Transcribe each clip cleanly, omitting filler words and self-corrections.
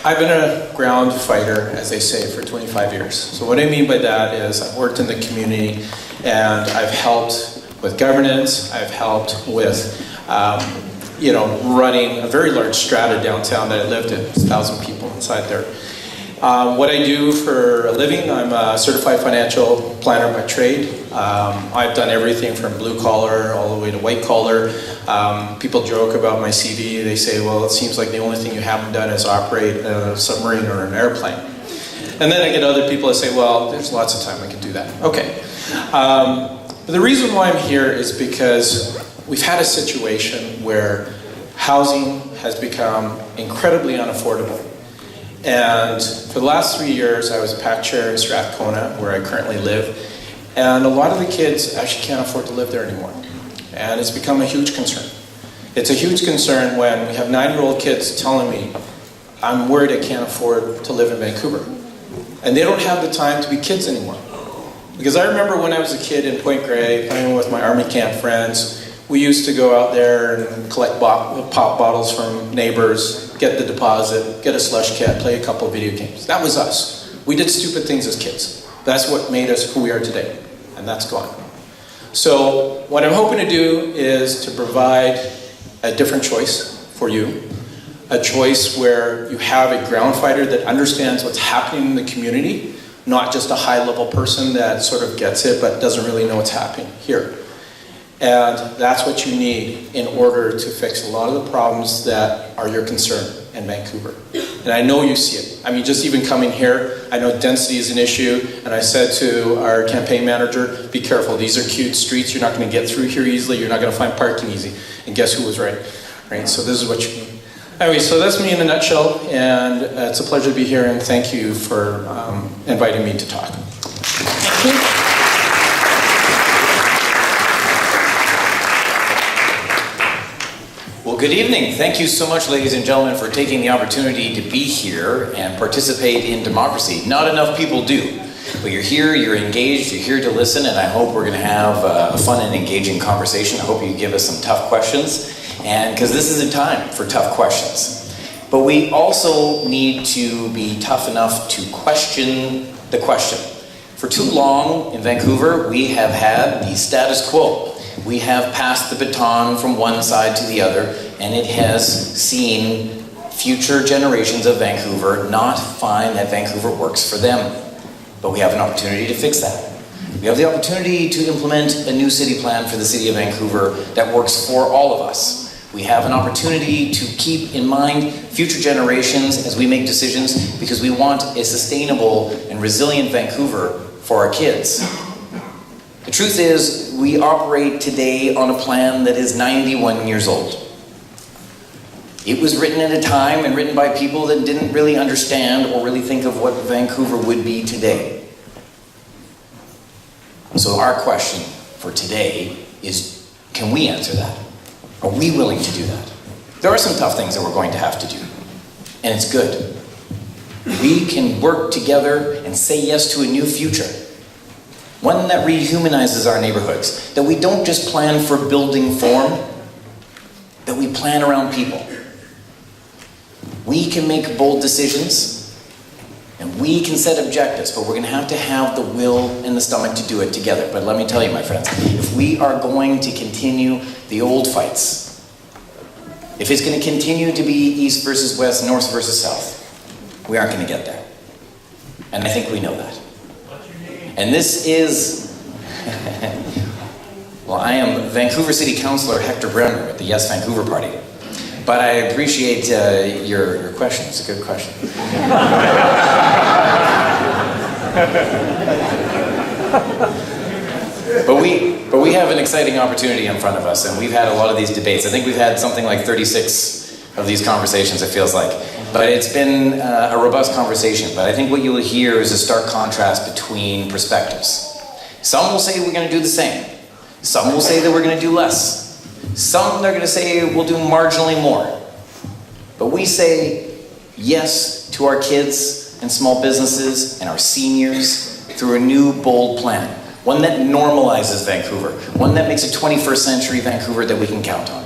I've been a ground fighter, as they say, for 25 years. So what I mean by that is I've worked in the community and I've helped with governance, I've helped with running a very large strata downtown that I lived in. There's 1,000 people inside there. What I do for a living, I'm a certified financial planner by trade. I've done everything from blue collar all the way to white collar. People joke about my CV. They say, well, it seems like the only thing you haven't done is operate a submarine or an airplane. And then I get other people that say, well, there's lots of time I can do that. Okay. But the reason why I'm here is because we've had a situation where housing has become incredibly unaffordable. And for the last 3 years, I was a PAC chair in Strathcona, where I currently live. And a lot of the kids actually can't afford to live there anymore. And it's become a huge concern. It's a huge concern when we have 9-year-old kids telling me, I'm worried I can't afford to live in Vancouver. And they don't have the time to be kids anymore. Because I remember when I was a kid in Point Grey, playing with my army camp friends, we used to go out there and collect pop bottles from neighbors, get the deposit, get a slush kit, play a couple of video games. That was us. We did stupid things as kids. That's what made us who we are today. And that's gone. So what I'm hoping to do is to provide a different choice for you. A choice where you have a ground fighter that understands what's happening in the community, not just a high-level person that sort of gets it but doesn't really know what's happening here. And that's what you need in order to fix a lot of the problems that are your concern in Vancouver. And I know you see it. I mean, just even coming here, I know density is an issue, and I said to our campaign manager, be careful, these are cute streets, you're not going to get through here easily, you're not going to find parking easy. And guess who was right? Right? So this is what you need. Anyway, so that's me in a nutshell, and it's a pleasure to be here, and thank you for inviting me to talk. Thank you. Well, good evening. Thank you so much, ladies and gentlemen, for taking the opportunity to be here and participate in democracy. Not enough people do. But you're here, you're engaged, you're here to listen, and I hope we're going to have a fun and engaging conversation. I hope you give us some tough questions, and because this is a time for tough questions. But we also need to be tough enough to question the question. For too long in Vancouver, we have had the status quo. We have passed the baton from one side to the other, and it has seen future generations of Vancouver not find that Vancouver works for them. But we have an opportunity to fix that. We have the opportunity to implement a new city plan for the city of Vancouver that works for all of us. We have an opportunity to keep in mind future generations as we make decisions, because we want a sustainable and resilient Vancouver for our kids. The truth is, we operate today on a plan that is 91 years old. It was written at a time and written by people that didn't really understand or really think of what Vancouver would be today. So our question for today is, can we answer that? Are we willing to do that? There are some tough things that we're going to have to do, and it's good. We can work together and say yes to a new future. One that rehumanizes our neighborhoods, that we don't just plan for building form, that we plan around people. We can make bold decisions, and we can set objectives, but we're going to have the will and the stomach to do it together. But let me tell you, my friends, if we are going to continue the old fights, if it's going to continue to be east versus west, north versus south, we aren't going to get there. And I think we know that. And this is, well, I am Vancouver City Councillor Hector Bremner with the Yes Vancouver Party. But I appreciate your question. It's a good question. But we have an exciting opportunity in front of us, and we've had a lot of these debates. I think we've had something like 36 of these conversations, it feels like. But it's been a robust conversation. But I think what you will hear is a stark contrast between perspectives. Some will say we're going to do the same. Some will say that we're going to do less. Some are going to say we'll do marginally more. But we say yes to our kids and small businesses and our seniors through a new, bold plan. One that normalizes Vancouver. One that makes a 21st century Vancouver that we can count on.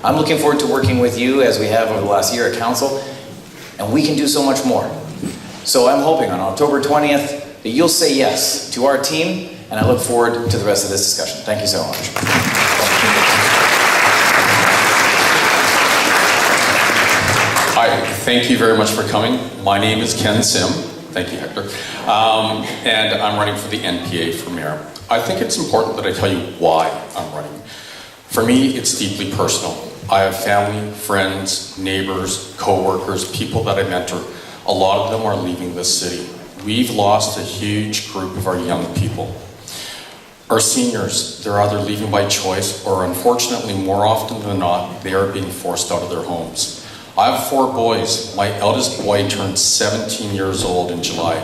I'm looking forward to working with you, as we have over the last year at Council, and we can do so much more. So I'm hoping on October 20th that you'll say yes to our team, and I look forward to the rest of this discussion. Thank you so much. Hi, thank you very much for coming. My name is Ken Sim. Thank you, Hector. And I'm running for the NPA for mayor. I think it's important that I tell you why I'm running. For me, it's deeply personal. I have family, friends, neighbors, co-workers, people that I mentor. A lot of them are leaving this city. We've lost a huge group of our young people. Our seniors, they're either leaving by choice or unfortunately, more often than not, they are being forced out of their homes. I have 4 boys. My eldest boy turned 17 years old in July,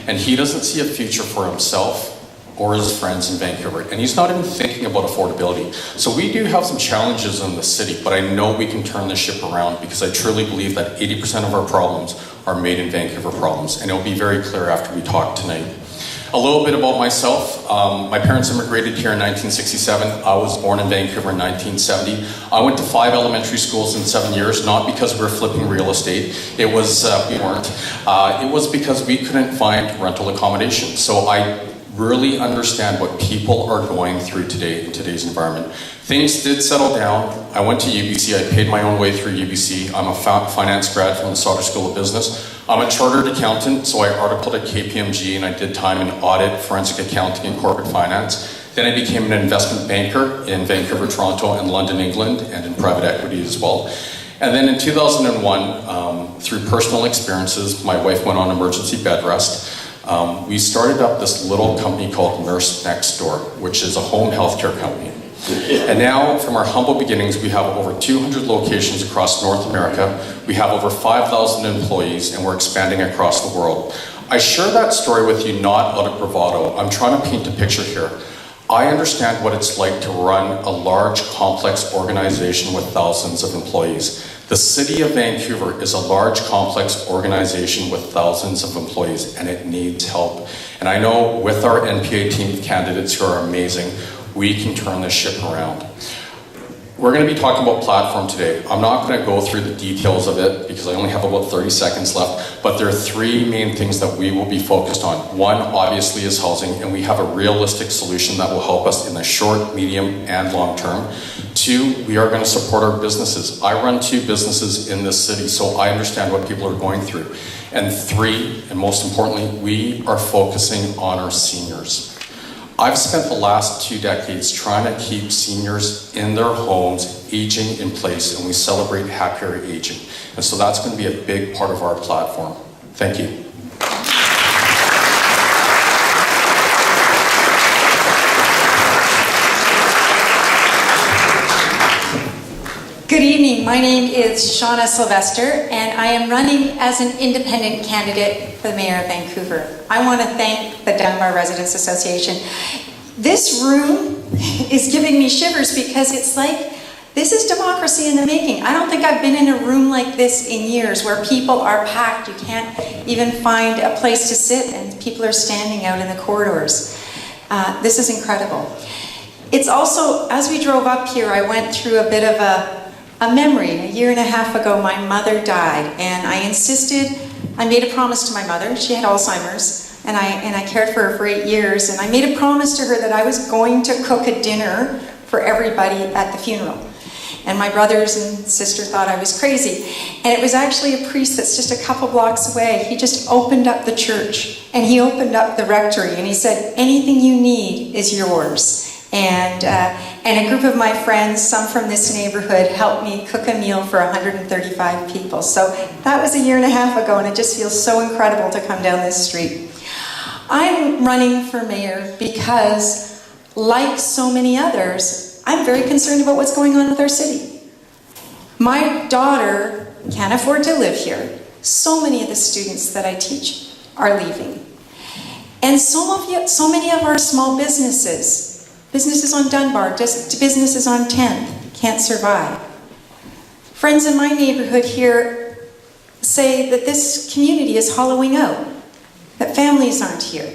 and he doesn't see a future for himself or his friends in Vancouver, and he's not even thinking about affordability. So we do have some challenges in the city, but I know we can turn the ship around because I truly believe that 80% of our problems are made in Vancouver problems, and it'll be very clear after we talk tonight. A little bit about myself. My parents immigrated here in 1967. I was born in Vancouver in 1970. I went to 5 elementary schools in 7 years, not because we were flipping real estate. It was, we weren't. It was because we couldn't find rental accommodation. So I really understand what people are going through today in today's environment. Things did settle down. I went to UBC. I paid my own way through UBC. I'm a finance grad from the Sauder School of Business. I'm a chartered accountant, so I articled at KPMG and I did time in audit, forensic accounting, and corporate finance. Then I became an investment banker in Vancouver, Toronto, and London, England, and in private equity as well. And then in 2001, through personal experiences, my wife went on emergency bed rest. We started up this little company called Nurse Next Door, which is a home healthcare company. And now, from our humble beginnings, we have over 200 locations across North America. We have over 5,000 employees, and we're expanding across the world. I share that story with you not out of bravado. I'm trying to paint a picture here. I understand what it's like to run a large, complex organization with thousands of employees. The City of Vancouver is a large, complex organization with thousands of employees, and it needs help. And I know with our NPA team of candidates who are amazing, we can turn this ship around. We're going to be talking about platform today. I'm not going to go through the details of it because I only have about 30 seconds left, but there are 3 main things that we will be focused on. 1, obviously, is housing, and we have a realistic solution that will help us in the short, medium, and long term. 2, we are going to support our businesses. I run 2 businesses in this city, so I understand what people are going through. And 3, and most importantly, we are focusing on our seniors. I've spent the last 2 decades trying to keep seniors in their homes, aging in place, and we celebrate happier aging. And so that's going to be a big part of our platform. Thank you. Good evening. My name is Shauna Sylvester, and I am running as an independent candidate for the Mayor of Vancouver. I want to thank the Dunbar Residents Association. This room is giving me shivers because it's like, this is democracy in the making. I don't think I've been in a room like this in years where people are packed. You can't even find a place to sit and people are standing out in the corridors. This is incredible. It's also, as we drove up here, I went through a bit of a memory. A year and a half ago, my mother died, and I made a promise to my mother. She had Alzheimer's, and I cared for her for 8 years, and I made a promise to her that I was going to cook a dinner for everybody at the funeral. And my brothers and sister thought I was crazy. And it was actually a priest that's just a couple blocks away. He just opened up the church, and he opened up the rectory, and he said, anything you need is yours. And a group of my friends, some from this neighborhood, helped me cook a meal for 135 people. So that was a year and a half ago, and it just feels so incredible to come down this street. I'm running for mayor because, like so many others, I'm very concerned about what's going on with our city. My daughter can't afford to live here. So many of the students that I teach are leaving. And so many of our small businesses on Dunbar, just businesses on 10th, can't survive. Friends in my neighborhood here say that this community is hollowing out, that families aren't here,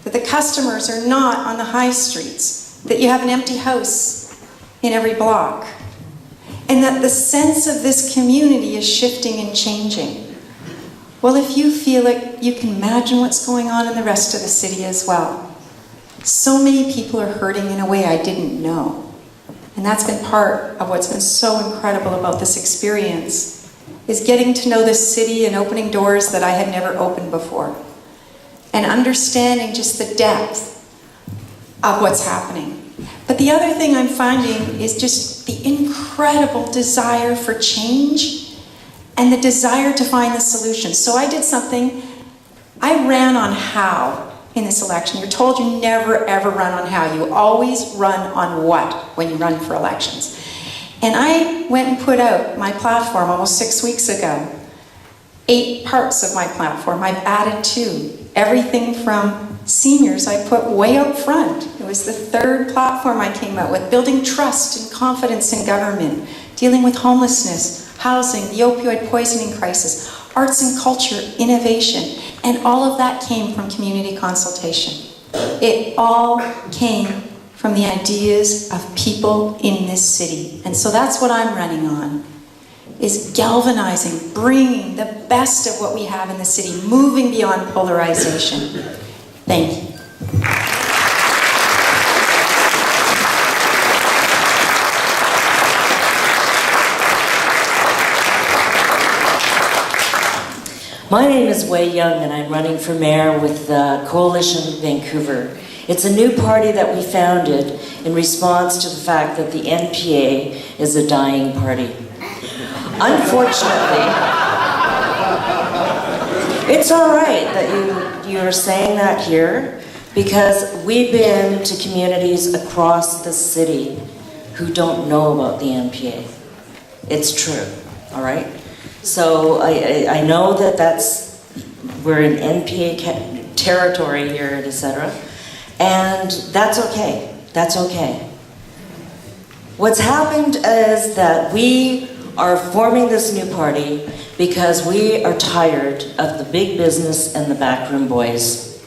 that the customers are not on the high streets, that you have an empty house in every block, and that the sense of this community is shifting and changing. Well, if you feel it, you can imagine what's going on in the rest of the city as well. So many people are hurting in a way I didn't know. And that's been part of what's been so incredible about this experience, is getting to know this city and opening doors that I had never opened before. And understanding just the depth of what's happening. But the other thing I'm finding is just the incredible desire for change and the desire to find the solution. So I did something, I ran on how in this election. You're told you never ever run on how. You always run on what when you run for elections. And I went and put out my platform almost 6 weeks ago. 8 parts of my platform. I've added 2. Everything from seniors I put way out front. It was the 3rd platform I came out with. Building trust and confidence in government. Dealing with homelessness, housing, the opioid poisoning crisis, arts and culture, innovation. And all of that came from community consultation. It all came from the ideas of people in this city. And so that's what I'm running on, is galvanizing, bringing the best of what we have in the city, moving beyond polarization. Thank you. My name is Wei Young, and I'm running for mayor with the Coalition Vancouver. It's a new party that we founded in response to the fact that the NPA is a dying party. Unfortunately, it's all right that you're saying that here, because we've been to communities across the city who don't know about the NPA. It's true, all right? So I know that we're in NPA territory here, etc. And that's okay. That's okay. What's happened is that we are forming this new party because we are tired of the big business and the backroom boys.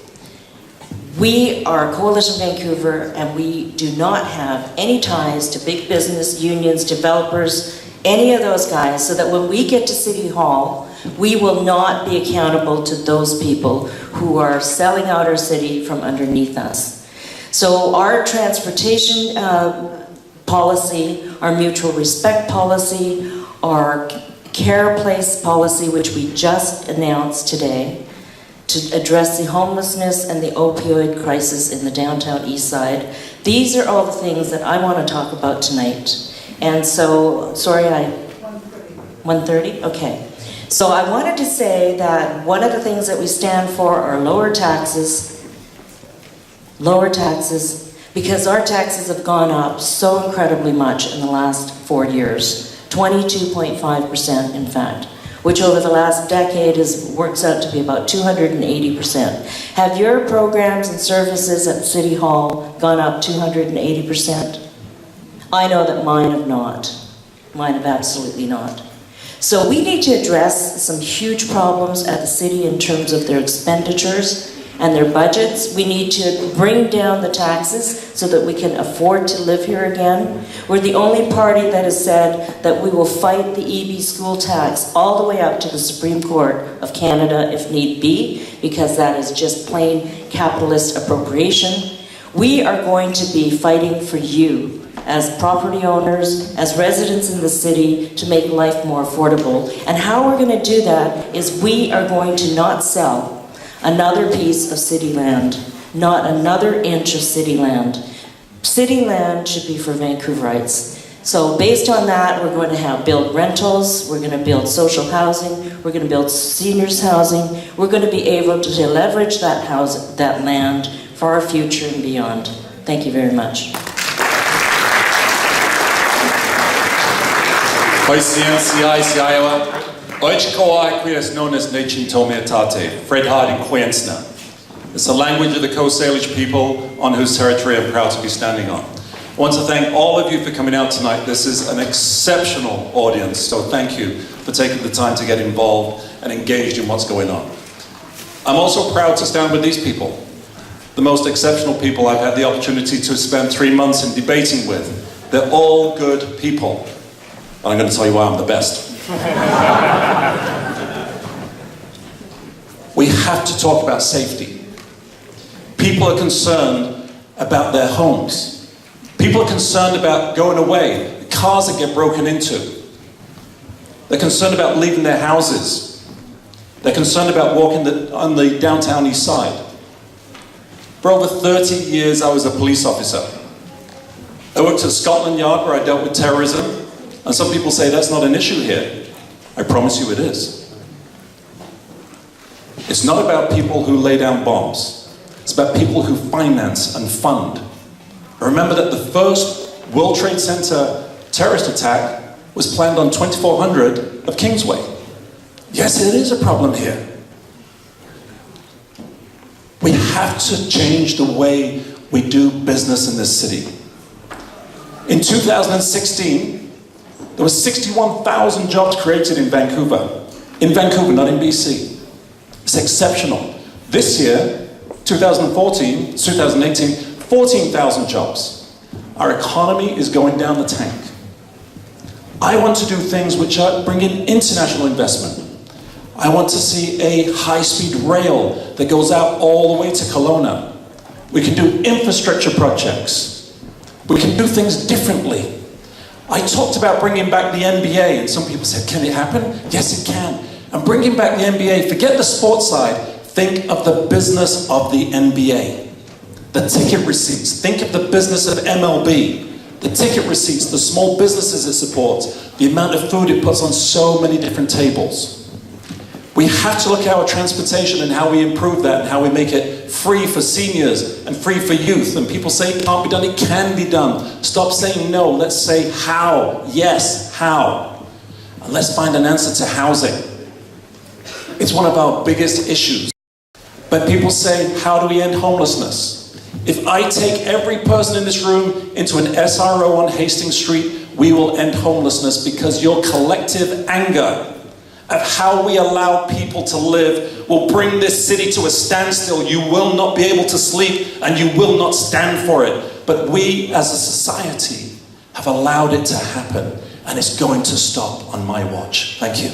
We are Coalition Vancouver, and we do not have any ties to big business, unions, developers, any of those guys, so that when we get to City Hall, we will not be accountable to those people who are selling out our city from underneath us. So our transportation policy, our mutual respect policy, our care place policy, which we just announced today, to address the homelessness and the opioid crisis in the downtown east side. These are all the things that I want to talk about tonight. And so, sorry, 1:30? Okay. So I wanted to say that one of the things that we stand for are lower taxes, because our taxes have gone up so incredibly much in the last 4 years, 22.5% in fact, which over the last decade works out to be about 280%. Have your programs and services at City Hall gone up 280%? I know that mine have not. Mine have absolutely not. So we need to address some huge problems at the city in terms of their expenditures and their budgets. We need to bring down the taxes so that we can afford to live here again. We're the only party that has said that we will fight the EB school tax all the way up to the Supreme Court of Canada if need be, because that is just plain capitalist appropriation. We are going to be fighting for you as property owners, as residents in the city, to make life more affordable. And how we're going to do that is we are going to not sell another piece of city land, not another inch of city land. City land should be for Vancouverites. So based on that, we're going to build rentals, we're going to build social housing, we're going to build seniors housing, we're going to be able to leverage that land for our future and beyond. Thank you very much. is known as Nechin Tomiatate, Fred Harding Quensna. It's the language of the Coast Salish people on whose territory I'm proud to be standing on. I want to thank all of you for coming out tonight. This is an exceptional audience, so thank you for taking the time to get involved and engaged in what's going on. I'm also proud to stand with these people, the most exceptional people I've had the opportunity to spend 3 months in debating with. They're all good people. And I'm going to tell you why I'm the best. We have to talk about safety. People are concerned about their homes. People are concerned about going away, cars that get broken into. They're concerned about leaving their houses. They're concerned about walking on the downtown east side. For over 30 years, I was a police officer. I worked at Scotland Yard where I dealt with terrorism, and some people say that's not an issue here. I promise you it is. It's not about people who lay down bombs. It's about people who finance and fund. Remember that the first World Trade Center terrorist attack was planned on 2400 of Kingsway. Yes, it is a problem here. We have to change the way we do business in this city. In 2016, there were 61,000 jobs created in Vancouver. In Vancouver, not in BC. It's exceptional. This year, 2018, 14,000 jobs. Our economy is going down the tank. I want to do things which bring in international investment. I want to see a high-speed rail that goes out all the way to Kelowna. We can do infrastructure projects. We can do things differently. I talked about bringing back the NBA, and some people said, can it happen? Yes, it can. And bringing back the NBA, forget the sports side, think of the business of the NBA. The ticket receipts, think of the business of MLB. The ticket receipts, the small businesses it supports, the amount of food it puts on so many different tables. We have to look at our transportation and how we improve that and how we make it free for seniors and free for youth. And people say it can't be done, it can be done. Stop saying no, let's say how. Yes, how. And let's find an answer to housing. It's one of our biggest issues. But people say, how do we end homelessness? If I take every person in this room into an SRO on Hastings Street, we will end homelessness because your collective anger at how we allow people to live will bring this city to a standstill. You will not be able to sleep and you will not stand for it. But we as a society have allowed it to happen, and it's going to stop on my watch. Thank you.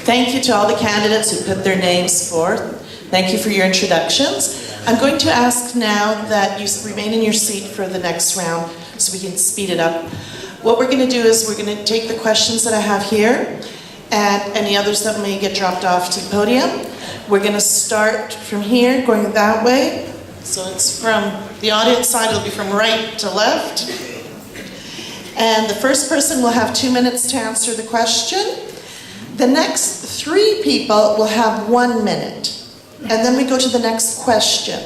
Thank you to all the candidates who put their names forth. Thank you for your introductions. I'm going to ask now that you remain in your seat for the next round so we can speed it up. What we're going to do is we're going to take the questions that I have here and any others that may get dropped off to the podium. We're going to start from here, going that way. So it's from the audience side, it'll be from right to left. And the first person will have 2 minutes to answer the question. The next 3 people will have 1 minute. And then we go to the next question.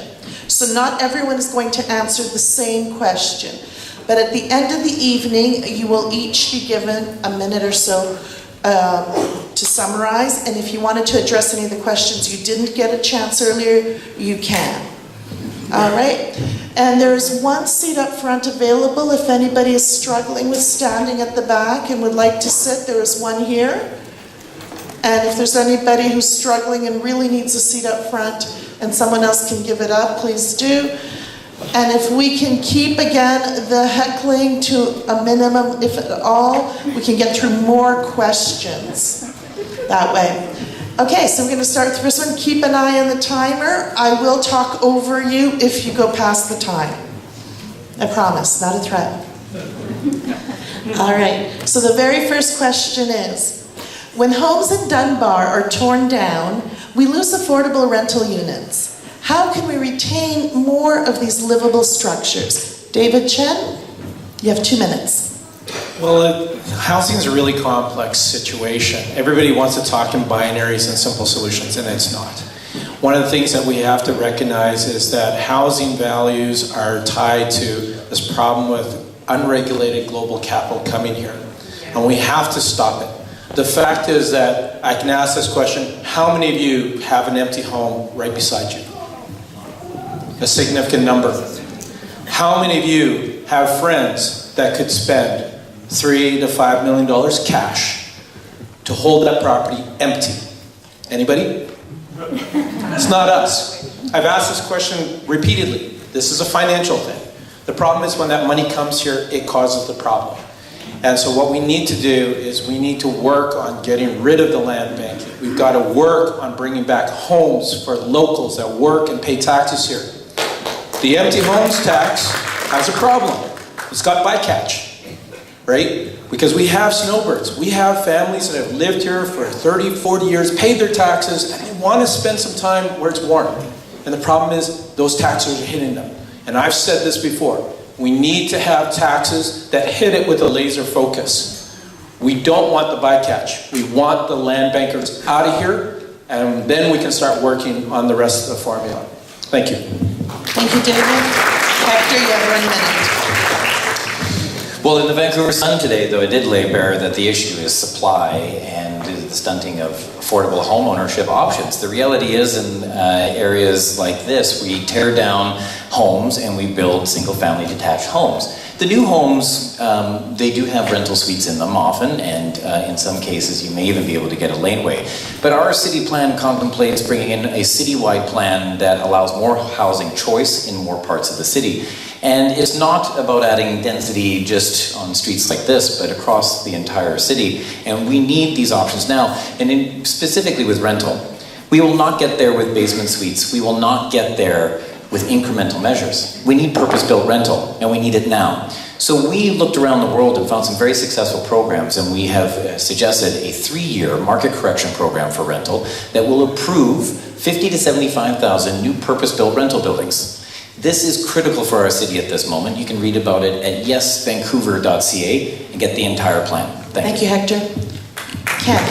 So not everyone is going to answer the same question. But at the end of the evening, you will each be given a minute or so to summarize. And if you wanted to address any of the questions you didn't get a chance earlier, you can. All right? And there's 1 seat up front available. If anybody is struggling with standing at the back and would like to sit, there is 1 here. And if there's anybody who's struggling and really needs a seat up front and someone else can give it up, please do. And if we can keep, again, the heckling to a minimum, if at all, we can get through more questions that way. Okay, so we're going to start with the first one. Keep an eye on the timer. I will talk over you if you go past the time. I promise, not a threat. All right, so the very first question is, when homes in Dunbar are torn down, we lose affordable rental units. How can we retain more of these livable structures? David Chen, you have 2 minutes. Well, housing is a really complex situation. Everybody wants to talk in binaries and simple solutions, and it's not. One of the things that we have to recognize is that housing values are tied to this problem with unregulated global capital coming here, and we have to stop it. The fact is that I can ask this question, how many of you have an empty home right beside you? A significant number. How many of you have friends that could spend $3 to $5 million cash to hold that property empty? Anybody? It's not us. I've asked this question repeatedly. This is a financial thing. The problem is when that money comes here, it causes the problem. And so what we need to do is we need to work on getting rid of the land banking. We've got to work on bringing back homes for locals that work and pay taxes here. The empty homes tax has a problem. It's got bycatch, right? Because we have snowbirds. We have families that have lived here for 30, 40 years, paid their taxes, and they want to spend some time where it's warm. And the problem is those taxes are hitting them. And I've said this before. We need to have taxes that hit it with a laser focus. We don't want the bycatch. We want the land bankers out of here, and then we can start working on the rest of the formula. Thank you. Thank you, David. Hector, you have 1 minute. Well, in the Vancouver Sun today, though, it did lay bare that the issue is supply and the stunting of affordable home ownership options. The reality is, in areas like this, we tear down homes and we build single-family detached homes. The new homes, they do have rental suites in them often, and in some cases you may even be able to get a laneway. But our city plan contemplates bringing in a citywide plan that allows more housing choice in more parts of the city. And it's not about adding density just on streets like this, but across the entire city. And we need these options now, and specifically with rental. We will not get there with basement suites. We will not get there with incremental measures. We need purpose-built rental, and we need it now. So we looked around the world and found some very successful programs, and we have suggested a 3-year market correction program for rental that will approve 50 to 75,000 new purpose-built rental buildings. This is critical for our city at this moment. You can read about it at yesvancouver.ca and get the entire plan. Thank you, Hector. Ken.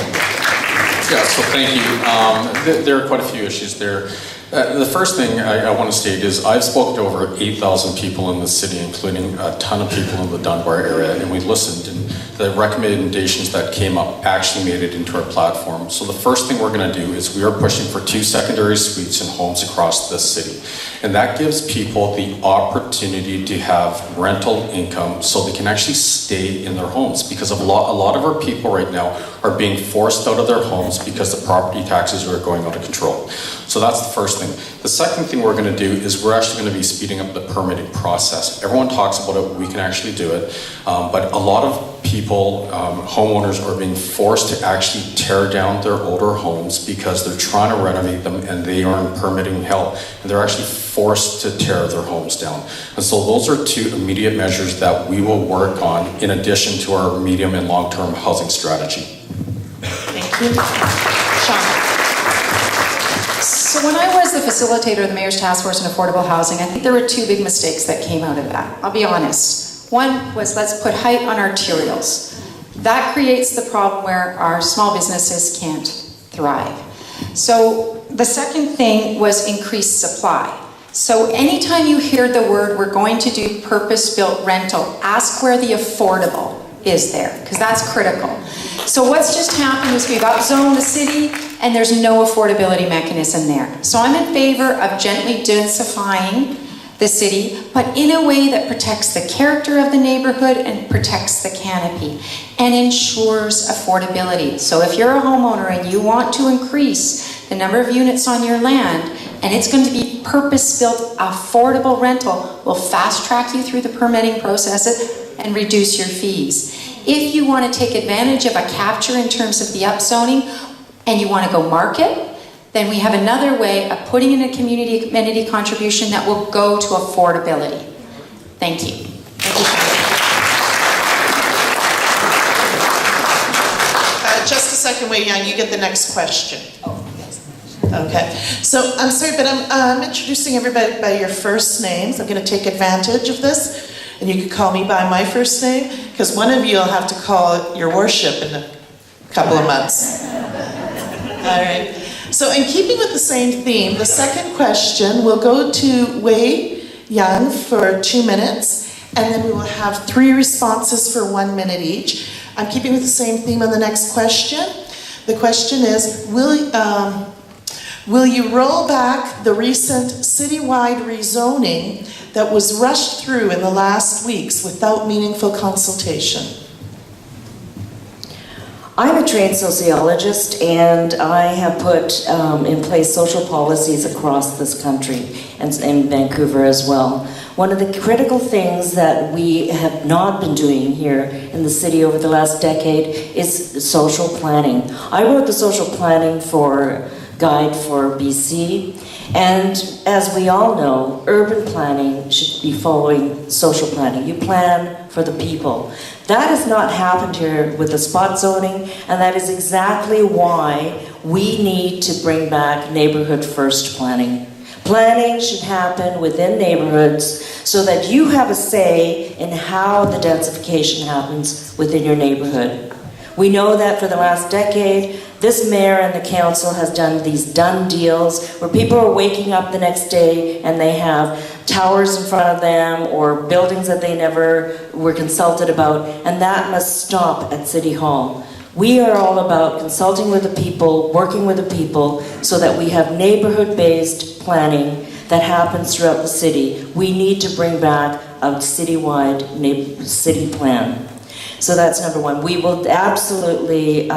Yeah, so thank you. There are quite a few issues there. The first thing I want to state is I've spoken to over 8,000 people in the city, including a ton of people in the Dunbar area, and we listened, and the recommendations that came up actually made it into our platform. So the first thing we're going to do is we are pushing for 2 secondary suites in homes across the city. And that gives people the opportunity to have rental income so they can actually stay in their homes, because a lot of our people right now are being forced out of their homes because the property taxes are going out of control. So that's the first thing. The second thing we're going to do is we're actually going to be speeding up the permitting process. Everyone talks about it, we can actually do it, but a lot of people, homeowners, are being forced to actually tear down their older homes because they're trying to renovate them and they are in permitting hell, and they're actually forced to tear their homes down. And so those are 2 immediate measures that we will work on in addition to our medium and long-term housing strategy. Thank you. Sean. So when I was the facilitator of the Mayor's Task Force on Affordable Housing, I think there were 2 big mistakes that came out of that. I'll be honest. One was, let's put height on arterials. That creates the problem where our small businesses can't thrive. So the second thing was increased supply. So anytime you hear the word, we're going to do purpose-built rental, ask where the affordable is there, because that's critical. So what's just happened is we've upzoned the city and there's no affordability mechanism there. So I'm in favor of gently densifying the city, but in a way that protects the character of the neighborhood and protects the canopy and ensures affordability. So if you're a homeowner and you want to increase the number of units on your land, and it's going to be purpose-built affordable rental, we'll fast-track you through the permitting processes and reduce your fees. If you want to take advantage of a capture in terms of the upzoning and you want to go market, then we have another way of putting in a community amenity contribution that will go to affordability. Thank you. Thank you. Just a second, Wei Yang, you get the next question. Okay, so I'm sorry, but I'm introducing everybody by your first names. I'm going to take advantage of this, and you can call me by my first name, because one of you will have to call your worship in a couple of months. All right. So in keeping with the same theme, the second question will go to Wei Yang for 2 minutes, and then we will have 3 responses for 1 minute each. I'm keeping with the same theme on the next question. The question is, will you roll back the recent citywide rezoning that was rushed through in the last weeks without meaningful consultation? I'm a trained sociologist, and I have put in place social policies across this country and in Vancouver as well. One of the critical things that we have not been doing here in the city over the last decade is social planning. I wrote the social planning guide for BC, and as we all know, urban planning should be following social planning. You plan for the people. That has not happened here with the spot zoning, and that is exactly why we need to bring back neighborhood first planning. Planning should happen within neighborhoods so that you have a say in how the densification happens within your neighborhood. We know that for the last decade, this mayor and the council has done these done deals where people are waking up the next day and they have towers in front of them or buildings that they never were consulted about, and that must stop at City Hall. We are all about consulting with the people, working with the people, so that we have neighborhood-based planning that happens throughout the city. We need to bring back a citywide city plan. So that's number one. We will absolutely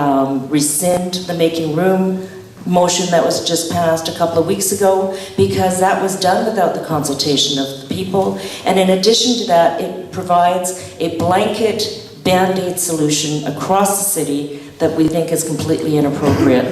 rescind the making room motion that was just passed a couple of weeks ago, because that was done without the consultation of the people. And in addition to that, it provides a blanket Band-Aid solution across the city that we think is completely inappropriate.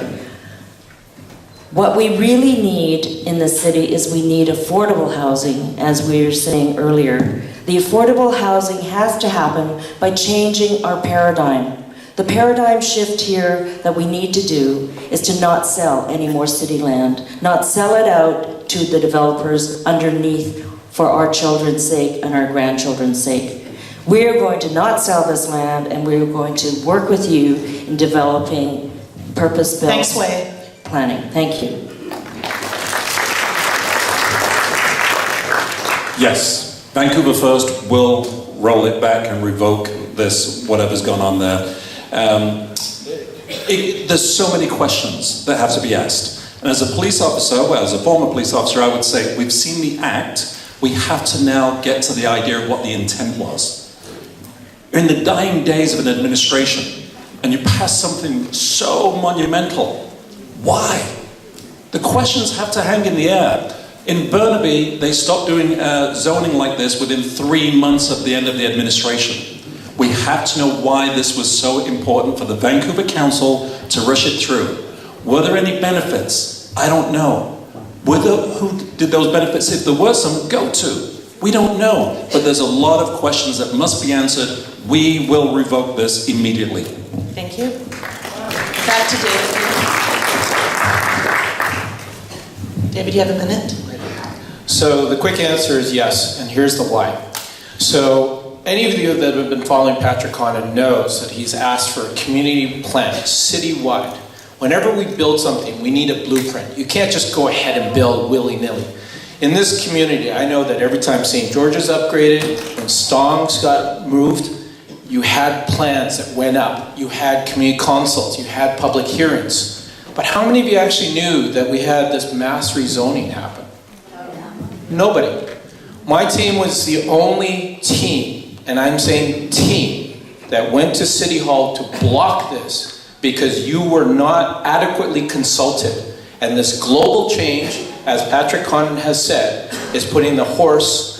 What we really need in the city is we need affordable housing, as we were saying earlier. The affordable housing has to happen by changing our paradigm. The paradigm shift here that we need to do is to not sell any more city land, not sell it out to the developers underneath for our children's sake and our grandchildren's sake. We're going to not sell this land, and we're going to work with you in developing purpose-built Thanks, Wade. planning. Thank you. Yes, Vancouver First will roll it back and revoke this, whatever's gone on there. There's so many questions that have to be asked. And as a police officer, well, as a former police officer, I would say we've seen the act. We have to now get to the idea of what the intent was. In the dying days of an administration, and you pass something so monumental, why? The questions have to hang in the air. In Burnaby, they stopped doing zoning like this within 3 months of the end of the administration. We have to know why this was so important for the Vancouver Council to rush it through. Were there any benefits? I don't know. Who did those benefits, if there were some, go to? We don't know, but there's a lot of questions that must be answered. We will revoke this immediately. Thank you. Back to David. David, you have a minute? So the quick answer is yes, and here's the why. So any of you that have been following Patrick Condon knows that he's asked for a community plan, citywide. Whenever we build something, we need a blueprint. You can't just go ahead and build willy-nilly. In this community, I know that every time St. George's upgraded, when Stong's got moved, you had plans that went up. You had community consults, you had public hearings. But how many of you actually knew that we had this mass rezoning happen? Nobody. My team was the only team, and I'm saying team, that went to City Hall to block this because you were not adequately consulted. And this global change, as Patrick Condon has said, is putting the horse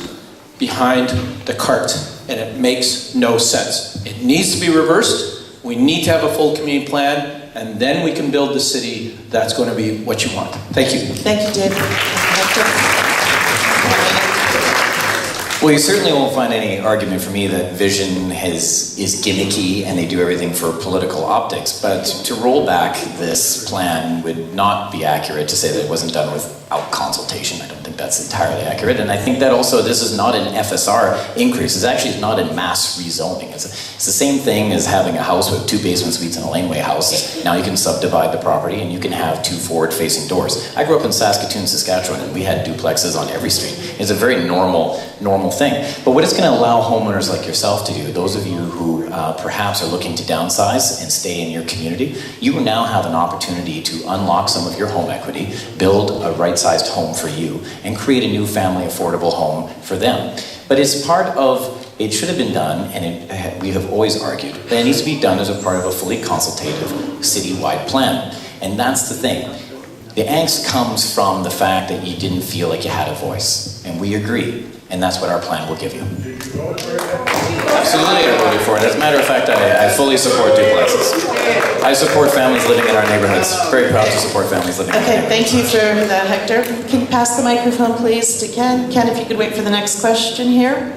behind the cart, and it makes no sense. It needs to be reversed. We need to have a full community plan, and then we can build the city that's going to be what you want. Thank you. Thank you, David. Well, you certainly won't find any argument for me that vision is gimmicky and they do everything for political optics, but to roll back this plan would not be accurate to say that it wasn't done without consultation. I don't think that's entirely accurate, and I think that also this is not an FSR increase. It's actually not in mass rezoning. It's the same thing as having a house with 2 basement suites and a laneway house. Now you can subdivide the property and you can have 2 forward-facing doors. I grew up in Saskatoon, Saskatchewan, and we had duplexes on every street. It's a very normal thing. But what it's going to allow homeowners like yourself to do, those of you who perhaps are looking to downsize and stay in your community, you now have an opportunity to unlock some of your home equity, build a right-sized home for you, and create a new family affordable home for them. But it's part of, it should have been done, and we have always argued, that it needs to be done as a part of a fully consultative citywide plan. And that's the thing. The angst comes from the fact that you didn't feel like you had a voice, and we agree. And that's what our plan will give you. Absolutely, I voted for it. As a matter of fact, I fully support duplexes. I support families living in our neighborhoods. Very proud to support families living in our Okay, neighborhoods. thank you for that, Hector. Can you pass the microphone, please, to Ken? Ken, if you could wait for the next question here.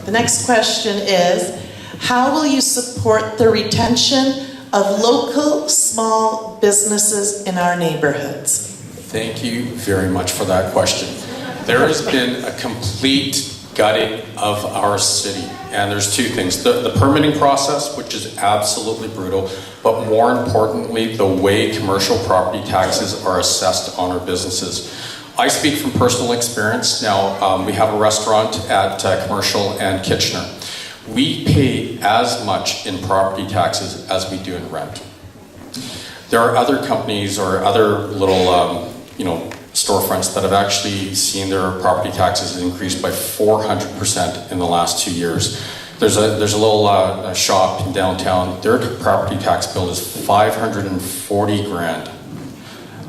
The next question is, how will you support the retention of local small businesses in our neighborhoods? Thank you very much for that question. There has been a complete gutting of our city, and there's two things. The permitting process, which is absolutely brutal, but more importantly, the way commercial property taxes are assessed on our businesses. I speak from personal experience. Now, we have a restaurant at Commercial and Kitchener. We pay as much in property taxes as we do in rent. There are other companies or other little, storefronts that have actually seen their property taxes increase by 400% in the last 2 years. There's a little shop in downtown. Their property tax bill is $540,000.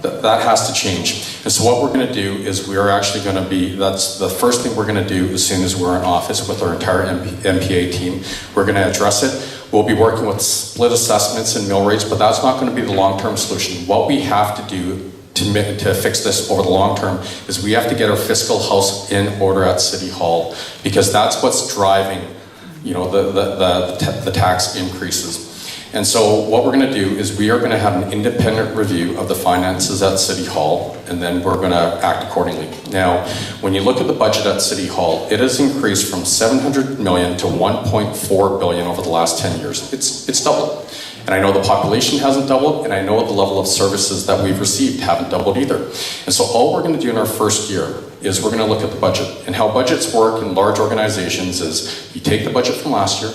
That has to change. And so what we're going to do is that's the first thing we're going to do as soon as we're in office with our entire MPA team. We're going to address it. We'll be working with split assessments and mill rates, but that's not going to be the long-term solution. What we have to do to fix this over the long term is we have to get our fiscal house in order at City Hall, because that's what's driving, the tax increases. And so what we're going to do is we are going to have an independent review of the finances at City Hall, and then we're going to act accordingly. Now, when you look at the budget at City Hall, it has increased from $700 million to $1.4 billion over the last 10 years. It's doubled. And I know the population hasn't doubled, and I know the level of services that we've received haven't doubled either. And so all we're going to do in our first year is we're going to look at the budget. And how budgets work in large organizations is you take the budget from last year,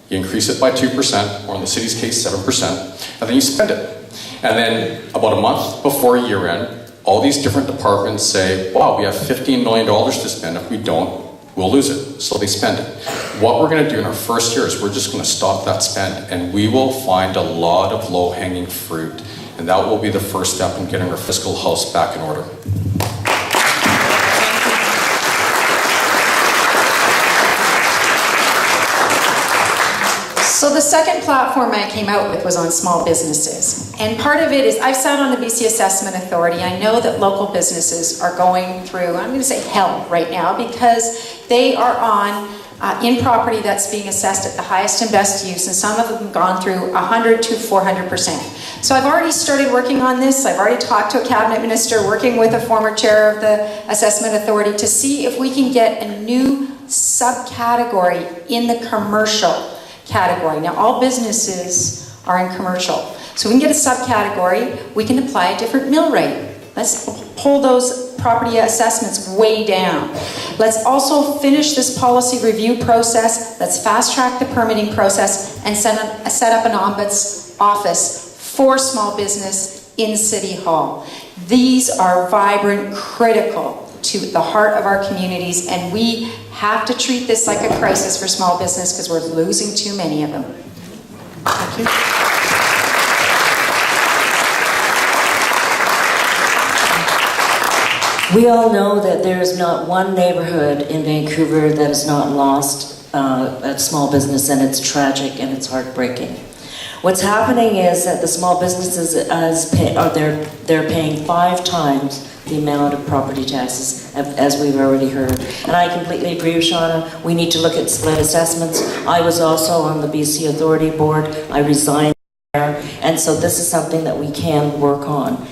you increase it by 2%, or in the city's case, 7%, and then you spend it. And then about a month before year end, all these different departments say, wow, we have $15 million to spend. If we don't, we'll lose it. So they spend it. What we're going to do in our first year is we're just going to stop that spend, and we will find a lot of low-hanging fruit. And that will be the first step in getting our fiscal house back in order. So the second platform I came out with was on small businesses. And part of it is, I've sat on the BC Assessment Authority. I know that local businesses are going through, I'm going to say hell right now, because they are on in property that's being assessed at the highest and best use, and some of them have gone through 100 to 400%. So I've already started working on this. I've already talked to a cabinet minister, working with a former chair of the Assessment Authority to see if we can get a new subcategory in the commercial category. Now, all businesses are in commercial. So we can get a subcategory, we can apply a different mill rate. Let's pull those property assessments way down. Let's also finish this policy review process. Let's fast track the permitting process and set up an ombuds office for small business in City Hall. These are vibrant, critical to the heart of our communities, and we have to treat this like a crisis for small business because we're losing too many of them. Thank you. We all know that there is not one neighborhood in Vancouver that has not lost a small business, and it's tragic and it's heartbreaking. What's happening is that the small businesses they're paying 5 times the amount of property taxes, as we've already heard. And I completely agree with Shauna. We need to look at split assessments. I was also on the BC Authority Board. I resigned there, and so this is something that we can work on.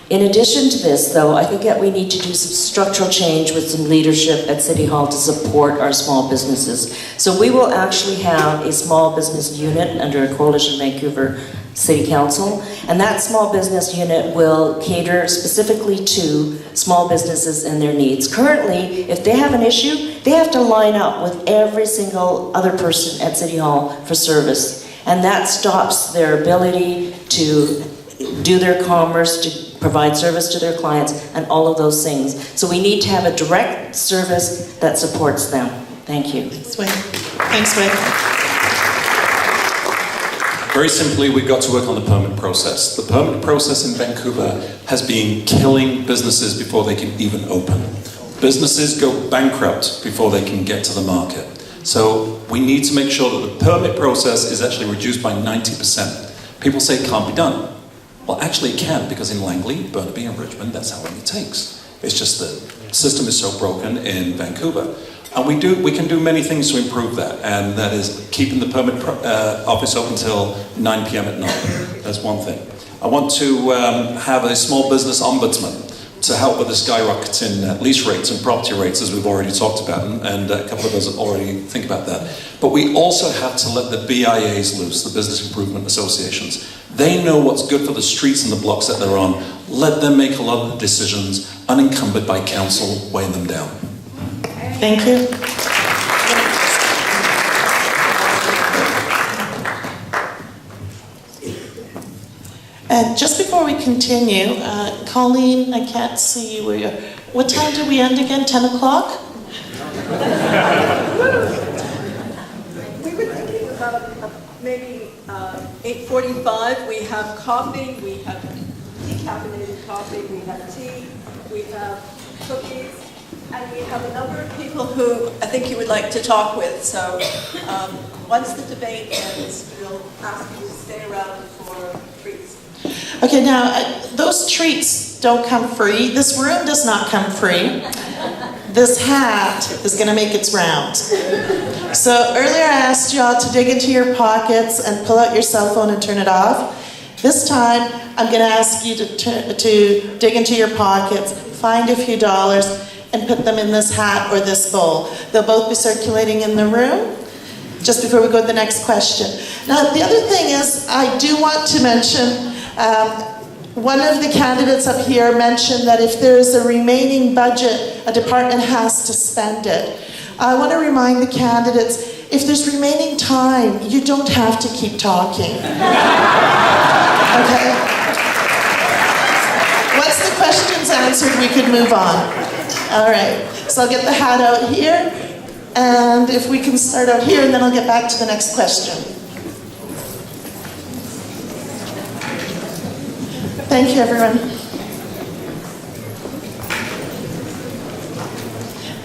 In addition to this, though, I think that we need to do some structural change with some leadership at City Hall to support our small businesses. So we will actually have a small business unit under a Coalition Vancouver City Council, and that small business unit will cater specifically to small businesses and their needs. Currently, if they have an issue, they have to line up with every single other person at City Hall for service, and that stops their ability to do their commerce, to provide service to their clients, and all of those things. So we need to have a direct service that supports them. Thank you. Thanks, Wayne. Thanks, Wayne. Very simply, we've got to work on the permit process. The permit process in Vancouver has been killing businesses before they can even open. Businesses go bankrupt before they can get to the market. So we need to make sure that the permit process is actually reduced by 90%. People say it can't be done. Well, actually it can, because in Langley, Burnaby and Richmond, that's how long it takes. It's just the system is so broken in Vancouver. And we can do many things to improve that, and that is keeping the permit office open until 9 p.m. at night. That's one thing. I want to have a small business ombudsman to help with the skyrocketing lease rates and property rates, as we've already talked about, and a couple of us already think about that. But we also have to let the BIAs loose, the Business Improvement Associations. They know what's good for the streets and the blocks that they're on. Let them make a lot of the decisions, unencumbered by council weighing them down. Thank you. And just before we continue, Colleen, I can't see you. What time did we end again? 10 o'clock? We were thinking about maybe 8:45. We have coffee, we have decaffeinated coffee, we have tea, we have cookies, and we have a number of people who I think you would like to talk with. So once the debate ends, we'll ask you to stay around for treats. Okay, now, those treats don't come free. This room does not come free. This hat is going to make its rounds. So earlier I asked y'all to dig into your pockets and pull out your cell phone and turn it off. This time, I'm going to ask you to dig into your pockets, find a few dollars, and put them in this hat or this bowl. They'll both be circulating in the room. Just before we go to the next question. Now, the other thing is, I do want to mention, one of the candidates up here mentioned that if there is a remaining budget, a department has to spend it. I want to remind the candidates, if there's remaining time, you don't have to keep talking. Okay? Once the question's answered, we could move on. All right, so I'll get the hat out here, and if we can start out here, and then I'll get back to the next question. Thank you, everyone.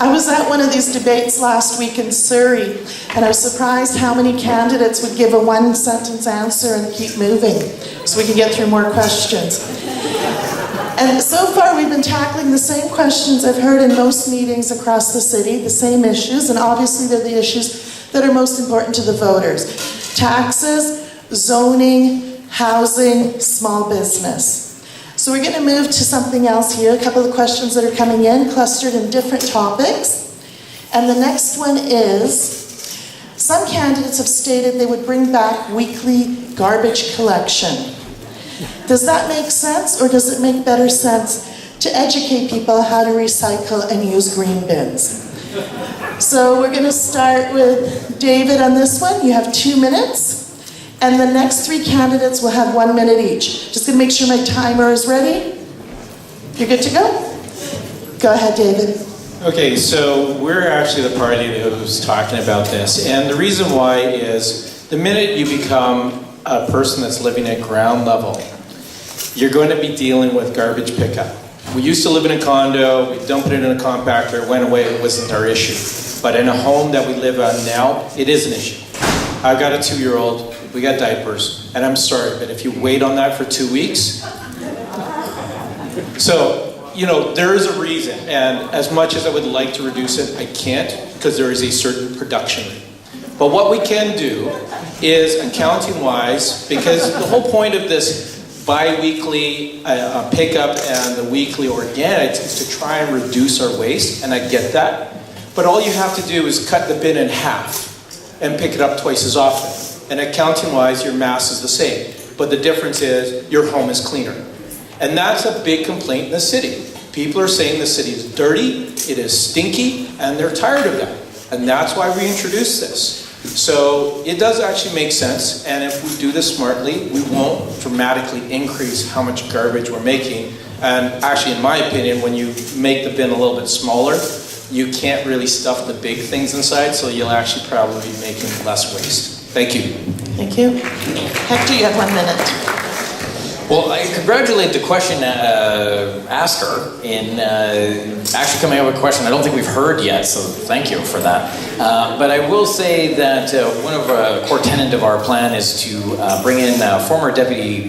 I was at one of these debates last week in Surrey, and I was surprised how many candidates would give a one-sentence answer and keep moving, so we could get through more questions. And so far, we've been tackling the same questions I've heard in most meetings across the city, the same issues, and obviously they're the issues that are most important to the voters. Taxes, zoning, housing, small business. So we're going to move to something else here, a couple of questions that are coming in, clustered in different topics. And the next one is, some candidates have stated they would bring back weekly garbage collection. Does that make sense, or does it make better sense to educate people how to recycle and use green bins? So we're going to start with David on this one. You have 2 minutes. And the next 3 candidates will have 1 minute each. Just gonna make sure my timer is ready. You're good to go? Go ahead, David. Okay, so we're actually the party that was talking about this. And the reason why is the minute you become a person that's living at ground level, you're going to be dealing with garbage pickup. We used to live in a condo, we dumped it in a compactor, it went away, it wasn't our issue. But in a home that we live on now, it is an issue. I've got a 2-year-old, we got diapers, and I'm sorry, but if you wait on that for 2 weeks, so, you know, there is a reason, and as much as I would like to reduce it, I can't, because there is a certain production rate. But what we can do is, accounting-wise, because the whole point of this bi-weekly pickup and the weekly organics is to try and reduce our waste, and I get that, but all you have to do is cut the bin in half and pick it up twice as often. And accounting-wise, your mass is the same. But the difference is, your home is cleaner. And that's a big complaint in the city. People are saying the city is dirty, it is stinky, and they're tired of that. And that's why we introduced this. So it does actually make sense, and if we do this smartly, we won't dramatically increase how much garbage we're making. And actually, in my opinion, when you make the bin a little bit smaller, you can't really stuff the big things inside, so you'll actually probably be making less waste. Thank you. Thank you. Hector, you have 1 minute. Well, I congratulate the question asker in actually coming up with a question I don't think we've heard yet, so thank you for that. But I will say that one of a core tenet of our plan is to bring in former Deputy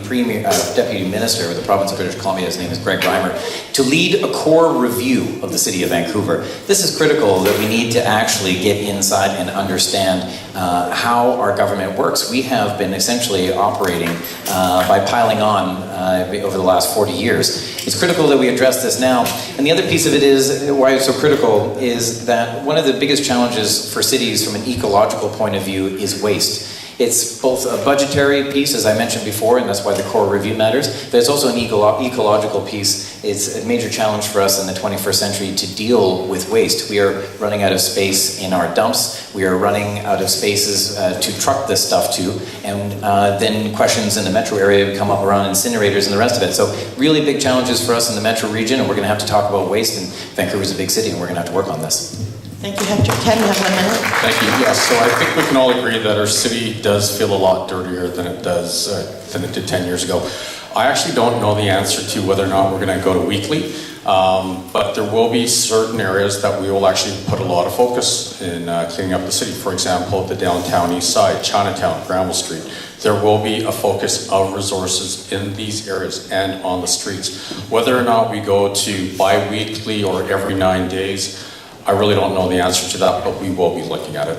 Minister of the province of British Columbia, his name is Greg Reimer, to lead a core review of the city of Vancouver. This is critical that we need to actually get inside and understand how our government works. We have been essentially operating by piling on over the last 40 years. It's critical that we address this now. And the other piece of it is, why it's so critical, is that one of the biggest challenges for cities from an ecological point of view is waste. It's both a budgetary piece, as I mentioned before, and that's why the core review matters, but it's also an ecological piece. It's a major challenge for us in the 21st century to deal with waste. We are running out of space in our dumps. We are running out of spaces to truck this stuff to, and then questions in the metro area come up around incinerators and the rest of it. So really big challenges for us in the metro region, and we're going to have to talk about waste, and Vancouver's a big city, and we're going to have to work on this. Thank you, Hector. Ken, you have 1 minute. Thank you. Yes, so I think we can all agree that our city does feel a lot dirtier than it did 10 years ago. I actually don't know the answer to whether or not we're going to go to weekly, but there will be certain areas that we will actually put a lot of focus in cleaning up the city. For example, the downtown east side, Chinatown, Granville Street. There will be a focus of resources in these areas and on the streets. Whether or not we go to bi-weekly or every 9 days, I really don't know the answer to that, but we will be looking at it.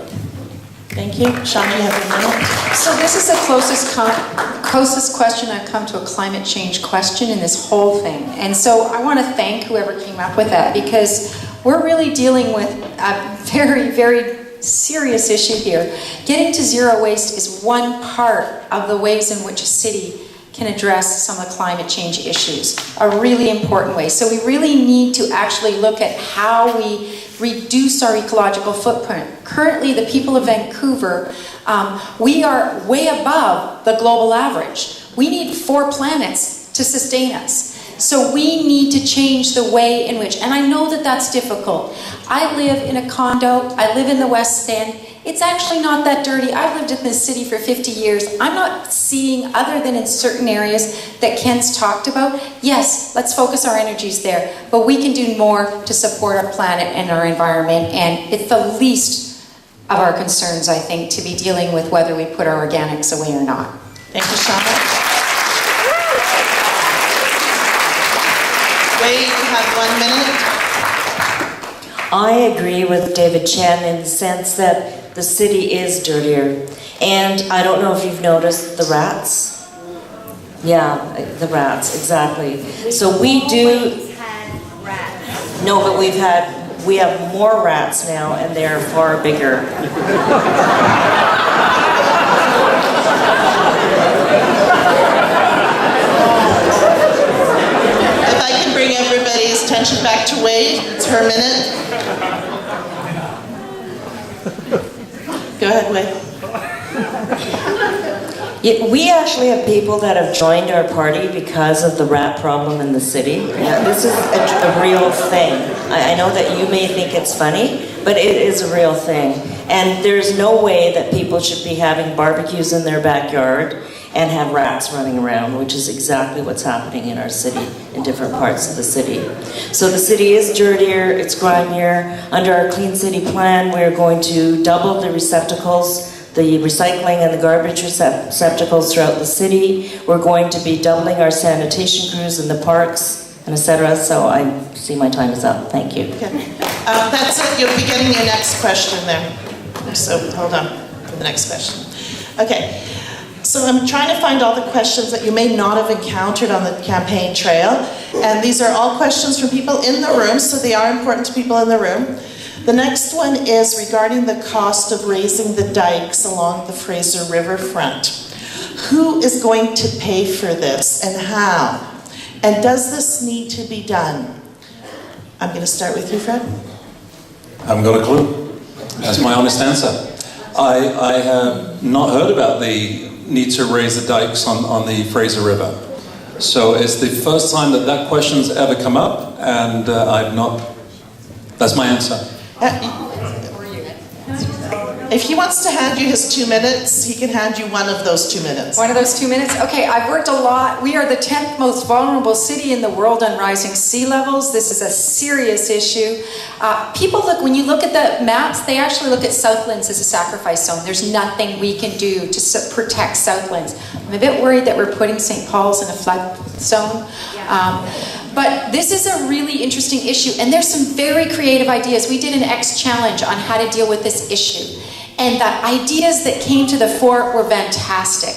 Thank you. Shauna, you have 1 minute. So this is the closest question I've come to a climate change question in this whole thing. And so I want to thank whoever came up with that, because we're really dealing with a very, very serious issue here. Getting to zero waste is one part of the ways in which a city can address some of the climate change issues, a really important way. So we really need to actually look at how we reduce our ecological footprint. Currently, the people of Vancouver, we are way above the global average. We need 4 planets to sustain us. So we need to change the way in which, and I know that that's difficult. I live in a condo, I live in the West End. It's actually not that dirty. I've lived in this city for 50 years. I'm not seeing, other than in certain areas that Ken's talked about, yes, let's focus our energies there, but we can do more to support our planet and our environment, and it's the least of our concerns, I think, to be dealing with whether we put our organics away or not. Thank you, Shauna. Wade, you have 1 minute. I agree with David Chen in the sense that the city is dirtier. And I don't know if you've noticed the rats. Yeah, the rats, exactly. So we do... Rats. No, but we have more rats now, and they're far bigger. If I can bring everybody's attention back to Wade, it's her minute. Go ahead, Wade. We actually have people that have joined our party because of the rat problem in the city. Yeah, this is a real thing. I know that you may think it's funny, but it is a real thing. And there's no way that people should be having barbecues in their backyard and have rats running around, which is exactly what's happening in our city, in different parts of the city. So the city is dirtier, it's grimier. Under our Clean City Plan, we're going to double the receptacles, the recycling and the garbage receptacles throughout the city. We're going to be doubling our sanitation crews in the parks, and etc. So I see my time is up. Thank you. Okay. That's it. You'll be getting your next question there. So hold on for the next question. Okay. So I'm trying to find all the questions that you may not have encountered on the campaign trail. And these are all questions from people in the room, so they are important to people in the room. The next one is regarding the cost of raising the dikes along the Fraser River front. Who is going to pay for this and how? And does this need to be done? I'm going to start with you, Fred. I haven't got a clue. That's my honest answer. I have not heard about the need to raise the dikes on the Fraser River. So it's the first time that question's ever come up, and I've not... That's my answer. If he wants to hand you his 2 minutes, he can hand you one of those 2 minutes. One of those 2 minutes? Okay, I've worked a lot. We are the 10th most vulnerable city in the world on rising sea levels. This is a serious issue. People look, when you look at the maps, they actually look at Southlands as a sacrifice zone. There's nothing we can do to protect Southlands. I'm a bit worried that we're putting St. Paul's in a flood zone. But this is a really interesting issue, and there's some very creative ideas. We did an X challenge on how to deal with this issue. And the ideas that came to the fore were fantastic.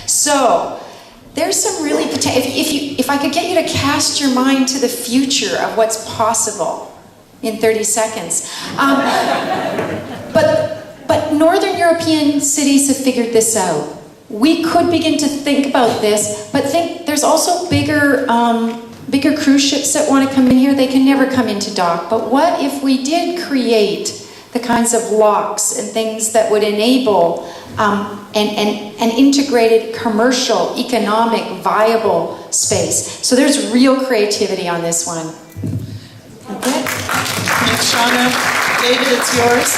So there's some really potential. If I could get you to cast your mind to the future of what's possible in 30 seconds. But Northern European cities have figured this out. We could begin to think about this, but there's also bigger cruise ships that want to come in here. They can never come into dock. But what if we did create the kinds of locks and things that would enable an integrated commercial, economic, viable space? So there's real creativity on this one. Okay. Thanks, Shauna. David, it's yours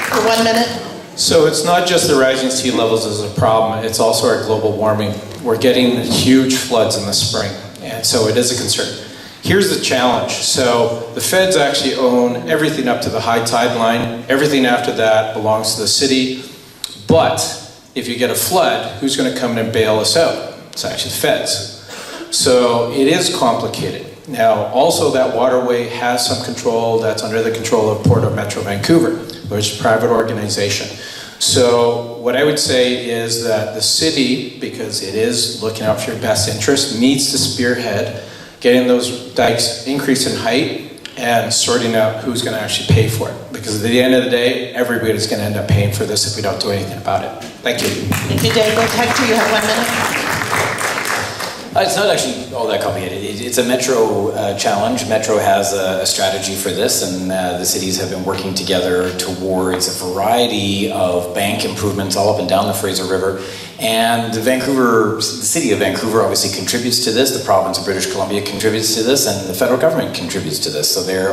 for 1 minute. So it's not just the rising sea levels as a problem, it's also our global warming. We're getting huge floods in the spring, and so it is a concern. Here's the challenge. So the feds actually own everything up to the high tide line. Everything after that belongs to the city. But if you get a flood, who's going to come in and bail us out? It's actually the feds. So it is complicated. Now, also that waterway has some control that's under the control of Port of Metro Vancouver, which is a private organization. So what I would say is that the city, because it is looking out for your best interest, needs to spearhead getting those dikes increase in height and sorting out who's going to actually pay for it. Because at the end of the day, everybody's going to end up paying for this if we don't do anything about it. Thank you. Thank you, David. Hector, you have 1 minute. It's not actually all that complicated. It's a Metro challenge. Metro has a strategy for this, and the cities have been working together towards a variety of bank improvements all up and down the Fraser River. And the city of Vancouver obviously contributes to this, the province of British Columbia contributes to this, and the federal government contributes to this. So there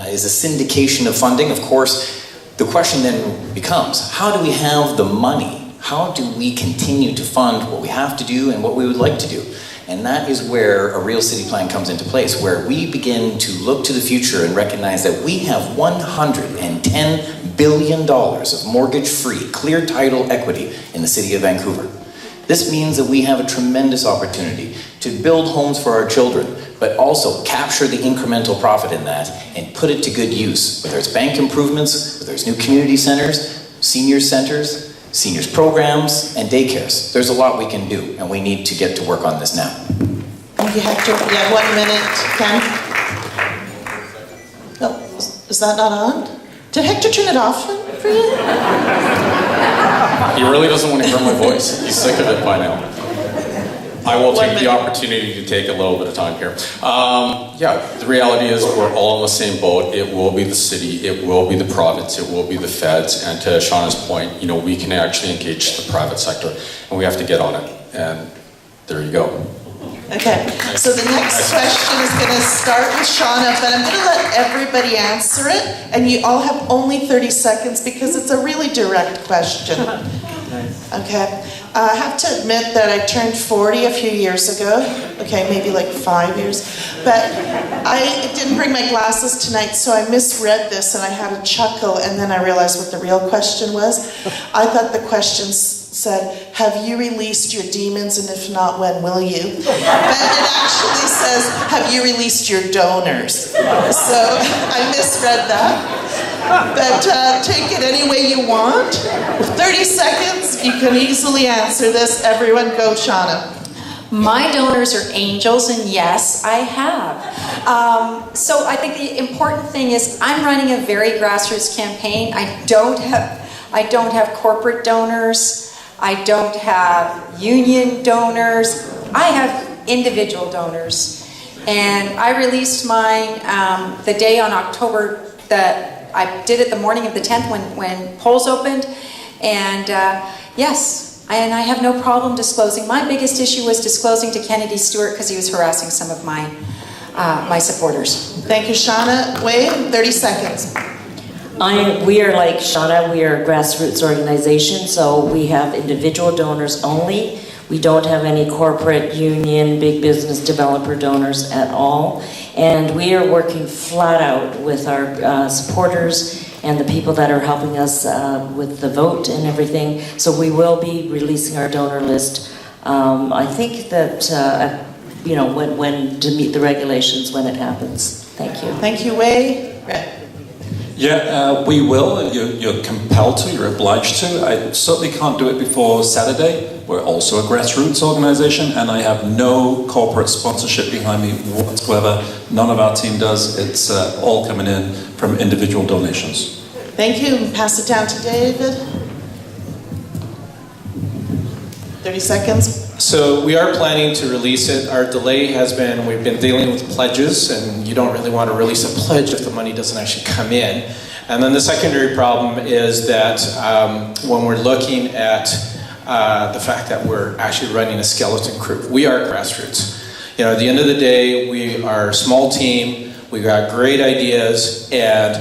is a syndication of funding. Of course, the question then becomes, how do we have the money? How do we continue to fund what we have to do and what we would like to do? And that is where a real city plan comes into place, where we begin to look to the future and recognize that we have $110 billion of mortgage-free, clear title equity in the city of Vancouver. This means that we have a tremendous opportunity to build homes for our children, but also capture the incremental profit in that and put it to good use, whether it's bank improvements, whether it's new community centers, seniors programs, and daycares. There's a lot we can do, and we need to get to work on this now. Thank you, Hector. You have 1 minute, Ken. No, is that not on? Did Hector turn it off for you? He really doesn't want to hear my voice. He's sick of it by now. I will take the opportunity to take a little bit of time here. The reality is we're all in the same boat. It will be the city, it will be the province, it will be the feds, and to Shauna's point, we can actually engage the private sector, and we have to get on it, and there you go. Okay, so the next question is going to start with Shauna, but I'm going to let everybody answer it, and you all have only 30 seconds because it's a really direct question. Okay, I have to admit that I turned 40 a few years ago. Okay, maybe like 5 years. But I didn't bring my glasses tonight, so I misread this and I had a chuckle, and then I realized what the real question was. I thought the question said, have you released your demons, and if not, when will you? But it actually says, have you released your donors? So I misread that. But take it any way you want. 30 seconds, you can easily answer this. Everyone go, Shauna. My donors are angels, and yes, I have. So I think the important thing is I'm running a very grassroots campaign. I don't have corporate donors. I don't have union donors. I have individual donors. And I released mine the day on October that I did it the morning of the 10th when polls opened. And yes, and I have no problem disclosing. My biggest issue was disclosing to Kennedy Stewart because he was harassing some of my supporters. Thank you, Shauna. Wade, 30 seconds. We are like Shauna, we are a grassroots organization, so we have individual donors only. We don't have any corporate union, big business developer donors at all. And we are working flat out with our supporters and the people that are helping us with the vote and everything. So we will be releasing our donor list. I think that, when to meet the regulations when it happens. Thank you. Thank you, Wei. Brett. Yeah, we will. You're compelled to, you're obliged to. I certainly can't do it before Saturday. We're also a grassroots organization, and I have no corporate sponsorship behind me whatsoever. None of our team does. It's all coming in from individual donations. Thank you. Pass it down to David. 30 seconds. So we are planning to release it. Our delay has been, we've been dealing with pledges, and you don't really want to release a pledge if the money doesn't actually come in. And then the secondary problem is that when we're looking at the fact that we're actually running a skeleton crew, we are grassroots. You know, at the end of the day, we are a small team, we got great ideas, and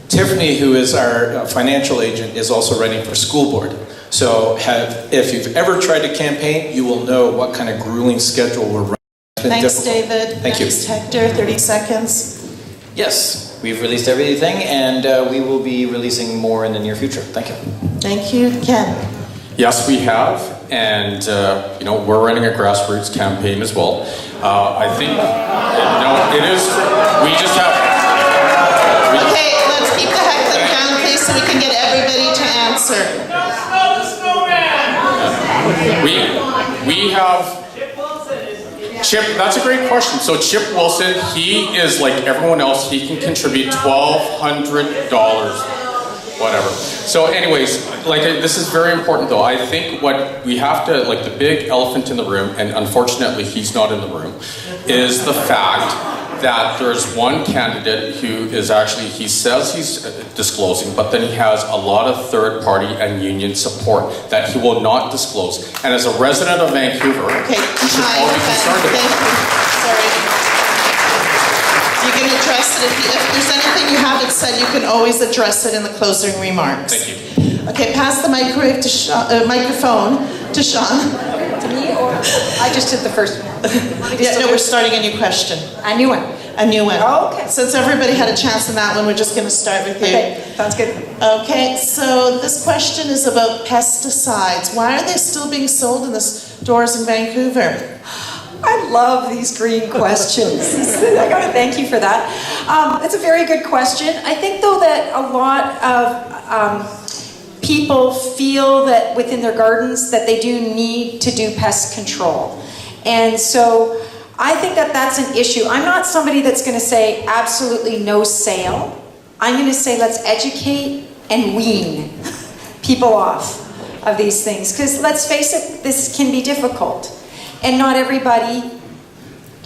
Tiffany, who is our financial agent, is also running for school board. So if you've ever tried to campaign, you will know what kind of grueling schedule we're running. Thanks, David. Thank you. Next, Hector, 30 seconds. Yes, we've released everything, and we will be releasing more in the near future. Thank you. Thank you. Ken. Yes, we have, and we're running a grassroots campaign as well. I think it is. We just have. Okay, let's keep the heckling down, please, so we can get everybody to answer. We have. Chip, that's a great question. So Chip Wilson, he is like everyone else. He can contribute $1,200. Whatever. So anyways, this is very important though. I think what we have to, the big elephant in the room, and unfortunately he's not in the room, is the fact that there's one candidate who is actually, he says he's disclosing, but then he has a lot of third party and union support that he will not disclose. And as a resident of Vancouver, okay, you should all be concerned about it. Sorry. You can address it. If there's anything you haven't said, you can always address it in the closing remarks. Thank you. Okay, pass the microphone to Sean. To me, or I just did the first one? Yeah, no, we're starting a new question. A new one. A new one. Oh, okay. Since everybody had a chance in that one, we're just going to start with you. Okay, sounds good. Okay, so this question is about pesticides. Why are they still being sold in the stores in Vancouver? I love these green questions. I gotta thank you for that. It's a very good question. I think though that a lot of people feel that within their gardens that they do need to do pest control. And so I think that that's an issue. I'm not somebody that's gonna say absolutely no sale. I'm gonna say let's educate and wean people off of these things. Because let's face it, this can be difficult. And not everybody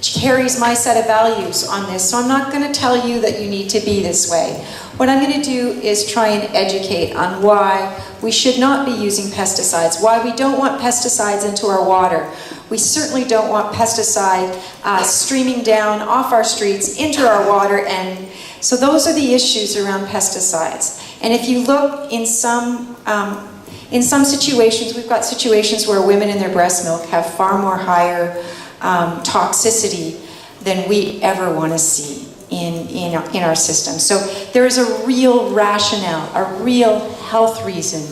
carries my set of values on this, so I'm not going to tell you that you need to be this way. What I'm going to do is try and educate on why we should not be using pesticides, why we don't want pesticides into our water. We certainly don't want pesticide streaming down off our streets into our water, and so those are the issues around pesticides. And if you look in some situations, we've got situations where women in their breast milk have far more higher toxicity than we ever want to see in our system. So there is a real rationale, a real health reason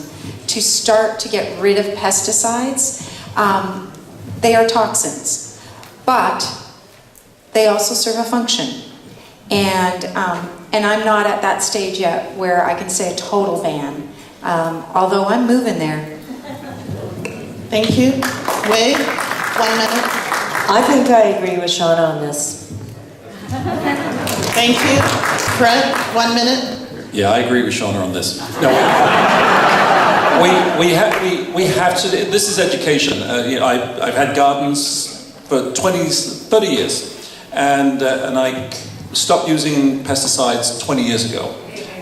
to start to get rid of pesticides. They are toxins, but they also serve a function. And I'm not at that stage yet where I can say a total ban. Although I'm moving there. Thank you. Wei, 1 minute. I think I agree with Shauna on this. Thank you. Fred, 1 minute. Yeah, I agree with Shauna on this. No, we have to. This is education. I've had gardens for 30 years, and I stopped using pesticides 20 years ago.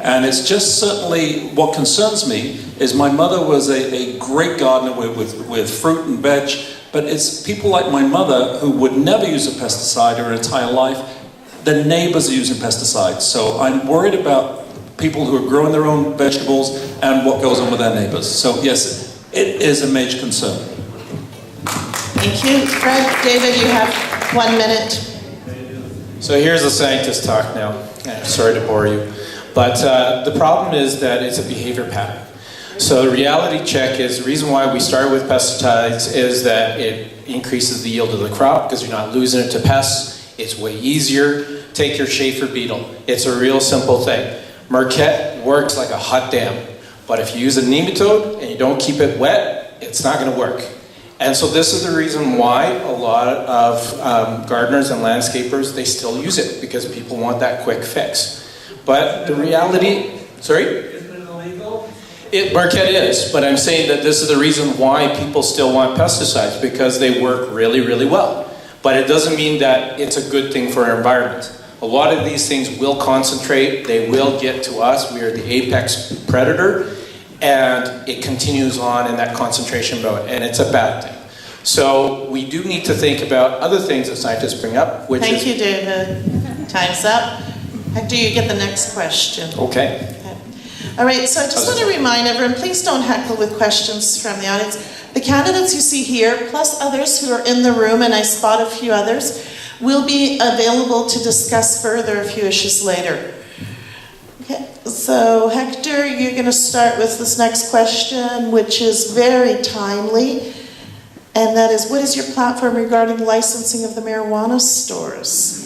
And it's just certainly what concerns me is my mother was a great gardener with fruit and veg, but it's people like my mother who would never use a pesticide in her entire life. Their neighbors are using pesticides. So I'm worried about people who are growing their own vegetables, and what goes on with their neighbors. So yes, it is a major concern. Thank you. Fred, David, you have 1 minute. So here's the scientist talk now. I'm sorry to bore you. But the problem is that it's a behavior pattern. So the reality check is the reason why we started with pesticides is that it increases the yield of the crop because you're not losing it to pests. It's way easier. Take your Schaefer beetle. It's a real simple thing. Marquette works like a hot damn. But if you use a nematode and you don't keep it wet, it's not going to work. And so this is the reason why a lot of gardeners and landscapers, they still use it because people want that quick fix. But the reality, sorry? Marquette is, but I'm saying that this is the reason why people still want pesticides because they work really, really well. But it doesn't mean that it's a good thing for our environment. A lot of these things will concentrate, they will get to us. We are the apex predator, and it continues on in that concentration mode, and it's a bad thing. So we do need to think about other things that scientists bring up, which Thank you, David. Time's up. Hector, you get the next question. Okay. All right, so I just want to remind everyone, please don't heckle with questions from the audience. The candidates you see here, plus others who are in the room, and I spot a few others, will be available to discuss further a few issues later. Okay, so Hector, you're going to start with this next question, which is very timely, and that is, what is your platform regarding licensing of the marijuana stores?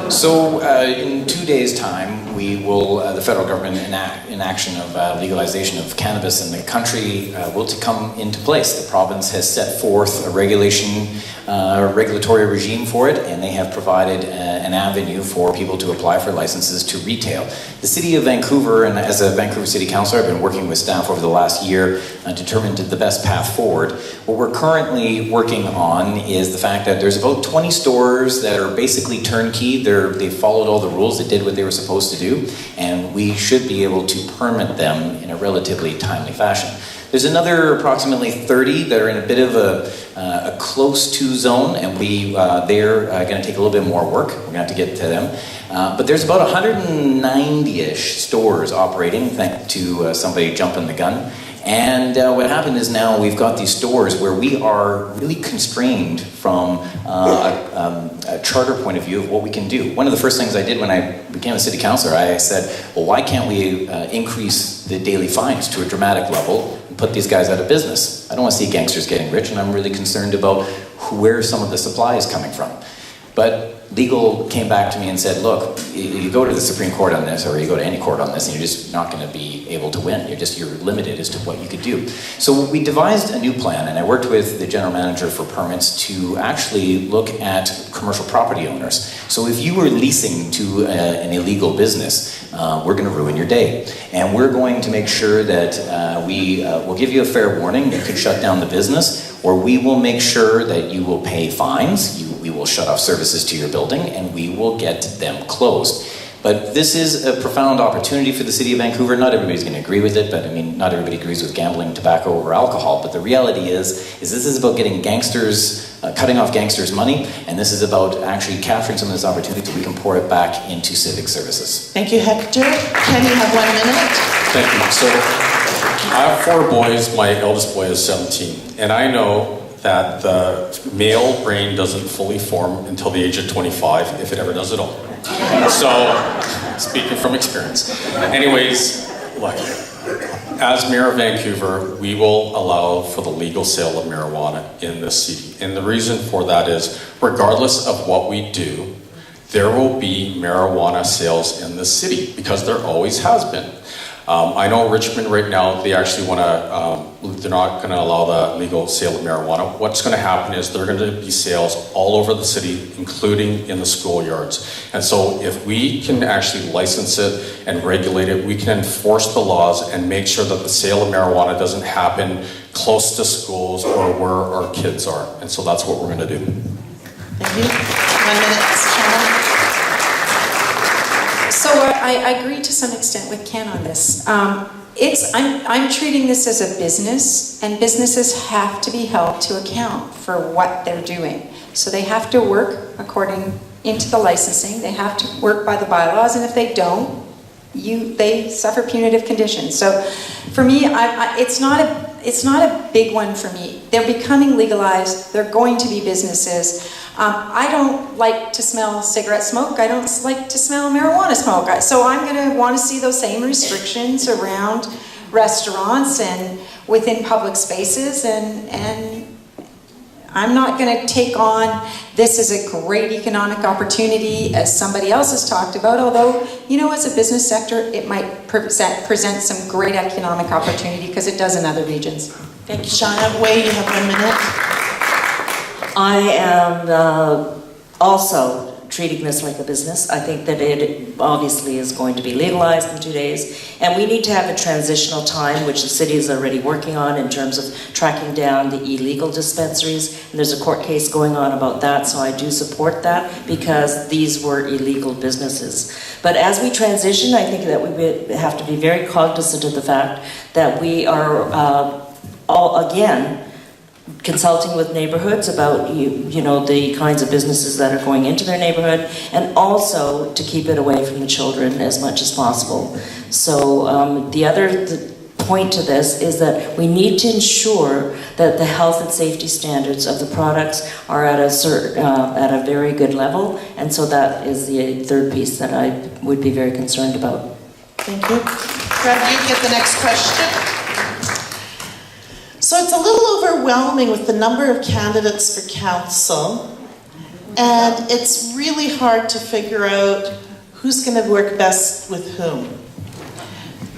So in 2 days' time, we will, the federal government in action of legalization of cannabis in the country will to come into place. The province has set forth a regulatory regime for it, and they have provided an avenue for people to apply for licenses to retail. The City of Vancouver, and as a Vancouver City Councillor, I've been working with staff over the last year determined the best path forward. What we're currently working on is the fact that there's about 20 stores that are basically turnkey. They've followed all the rules, they did what they were supposed to do, and we should be able to permit them in a relatively timely fashion. There's another approximately 30 that are in a bit of a close to zone, and they're going to take a little bit more work. We're going to have to get to them. But there's about 190-ish stores operating, thanks to somebody jumping the gun. And what happened is now we've got these stores where we are really constrained from a charter point of view of what we can do. One of the first things I did when I became a city councillor, I said, well, why can't we increase the daily fines to a dramatic level and put these guys out of business? I don't want to see gangsters getting rich, and I'm really concerned about where some of the supply is coming from. But legal came back to me and said, look, you go to the Supreme Court on this, or you go to any court on this, and you're just not going to be able to win. You're limited as to what you could do. So we devised a new plan, and I worked with the general manager for permits to actually look at commercial property owners. So if you were leasing to an illegal business, we're going to ruin your day. And we're going to make sure that we will give you a fair warning. You can shut down the business, or we will make sure that you will pay fines. We will shut off services to your building, and we will get them closed. But this is a profound opportunity for the City of Vancouver. Not everybody's going to agree with it, but I mean, not everybody agrees with gambling, tobacco, or alcohol. But the reality is this is about getting gangsters, cutting off gangsters' money, and this is about actually capturing some of this opportunity so we can pour it back into civic services. Thank you, Hector. Ken, you have 1 minute. Thank you. So I have 4 boys. My eldest boy is 17, and I know that the male brain doesn't fully form until the age of 25, if it ever does at all. So, speaking from experience. Anyways, look, as Mayor of Vancouver, we will allow for the legal sale of marijuana in this city. And the reason for that is, regardless of what we do, there will be marijuana sales in the city, because there always has been. I know Richmond right now, they actually want to, they're not going to allow the legal sale of marijuana. What's going to happen is there are going to be sales all over the city, including in the schoolyards. And so if we can actually license it and regulate it, we can enforce the laws and make sure that the sale of marijuana doesn't happen close to schools or where our kids are. And so that's what we're going to do. Thank you. 1 minute, Sean. So I agree to some extent with Ken on this. I'm treating this as a business, and businesses have to be held to account for what they're doing. So they have to work according into the licensing. They have to work by the bylaws, and if they don't, they suffer punitive conditions. So for me, it's not a big one for me. They're becoming legalized. They're going to be businesses. I don't like to smell cigarette smoke. I don't like to smell marijuana smoke. So I'm going to want to see those same restrictions around restaurants and within public spaces, and I'm not going to take on this is a great economic opportunity as somebody else has talked about, although, you know, as a business sector, it might present some great economic opportunity because it does in other regions. Thank you, Shauna. Wei, you have 1 minute. I am also treating this like a business. I think that it obviously is going to be legalized in 2 days, and we need to have a transitional time, which the city is already working on in terms of tracking down the illegal dispensaries, and there's a court case going on about that, so I do support that because these were illegal businesses. But as we transition, I think that we have to be very cognizant of the fact that we are all, again, consulting with neighborhoods about you know the kinds of businesses that are going into their neighborhood, and also to keep it away from the children as much as possible. So the other point to this is that we need to ensure that the health and safety standards of the products are at a very good level, and so that is the third piece that I would be very concerned about. Thank you. Brad, you get the next question. So it's a little overwhelming with the number of candidates for council, and it's really hard to figure out who's going to work best with whom.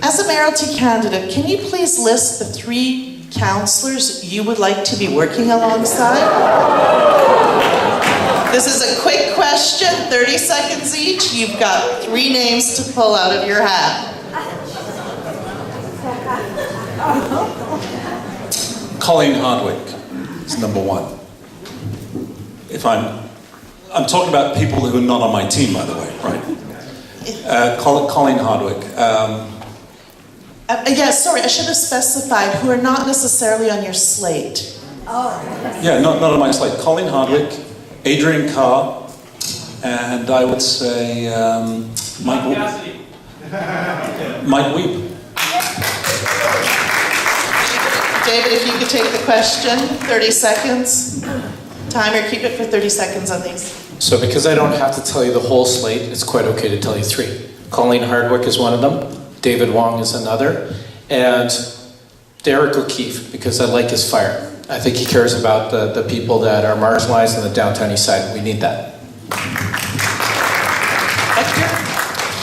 As a mayoralty candidate, can you please list the 3 councillors you would like to be working alongside? This is a quick question, 30 seconds each. You've got 3 names to pull out of your hat. Colleen Hardwick is number 1. I'm talking about people who are not on my team, by the way, right? Colleen Hardwick. Yeah, sorry, I should have specified who are not necessarily on your slate. Yeah, not on my slate. Colleen Hardwick, Adrian Carr, and I would say Mike Weeb. David, if you could take the question, 30 seconds. Timer, keep it for 30 seconds on these. So because I don't have to tell you the whole slate, it's quite okay to tell you 3. Colleen Hardwick is one of them, David Wong is another, and Derek O'Keefe, because I like his fire. I think he cares about the people that are marginalized in the downtown east side. We need that.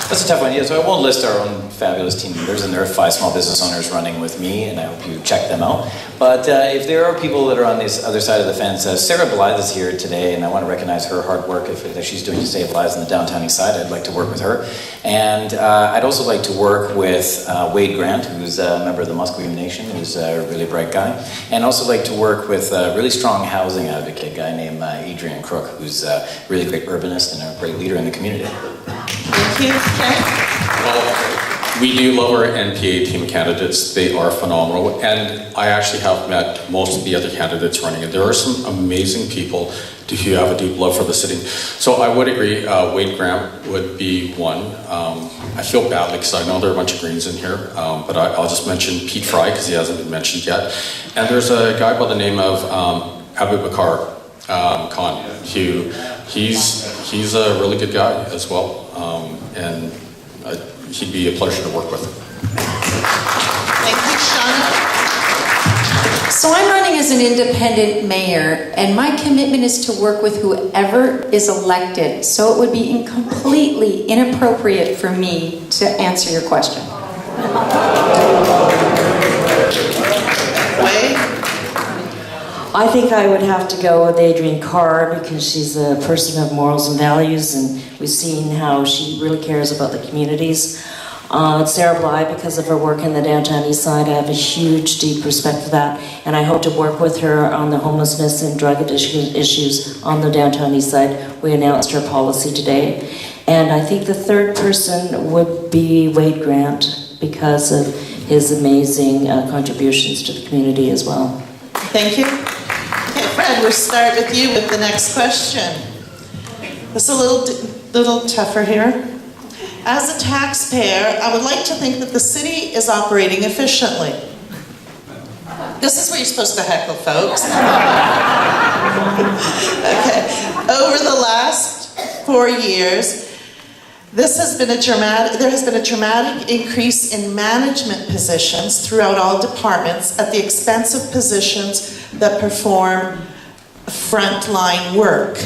That's a tough one. Yeah, so I won't list our own fabulous team members, and there are 5 small business owners running with me, and I hope you check them out. But if there are people that are on this other side of the fence, Sarah Blythe is here today, and I want to recognize her hard work that she's doing to save lives in the downtown east side. I'd like to work with her. And I'd also like to work with Wade Grant, who's a member of the Musqueam Nation, who's a really bright guy. And also like to work with a really strong housing advocate guy named Adrian Crook, who's a really great urbanist and a great leader in the community. Thank you. Okay. Well, we do love our NPA team candidates. They are phenomenal. And I actually have met most of the other candidates running it. There are some amazing people who have a deep love for the city. So I would agree, Wade Grant would be one. I feel badly because I know there are a bunch of Greens in here, but I'll just mention Pete Fry because he hasn't been mentioned yet. And there's a guy by the name of Abu Bakar Khan, who he's a really good guy as well. And he'd be a pleasure to work with. Thank you, Shauna. So I'm running as an independent mayor, and my commitment is to work with whoever is elected. So it would be completely inappropriate for me to answer your question. Wei? I think I would have to go with Adrian Carr because she's a person of morals and values, and we've seen how she really cares about the communities. Sarah Bly, because of her work in the downtown east side, I have a huge, deep respect for that, and I hope to work with her on the homelessness and drug addiction issues on the downtown east side. We announced her policy today. And I think the third person would be Wade Grant because of his amazing contributions to the community as well. Thank you. Okay, Fred, we'll start with you with the next question. It's a little tougher here. As a taxpayer, I would like to think that the city is operating efficiently. This is where you're supposed to heckle, folks. Okay. Over the last 4 years, there has been a dramatic increase in management positions throughout all departments at the expense of positions that perform frontline work.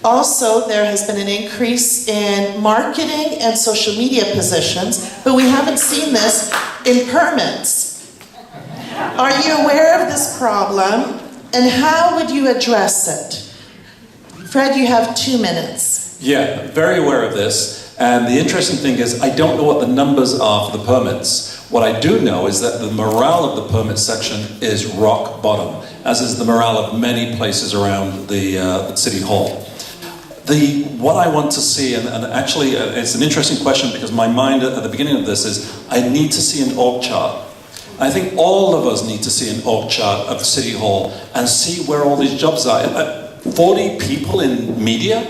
Also, there has been an increase in marketing and social media positions, but we haven't seen this in permits. Are you aware of this problem, and how would you address it? Fred, you have 2 minutes. Yeah, very aware of this. And the interesting thing is, I don't know what the numbers are for the permits. What I do know is that the morale of the permit section is rock bottom, as is the morale of many places around the City Hall. What I want to see, and actually it's an interesting question because my mind at the beginning of this is, I need to see an org chart. I think all of us need to see an org chart of City Hall and see where all these jobs are. 40 people in media?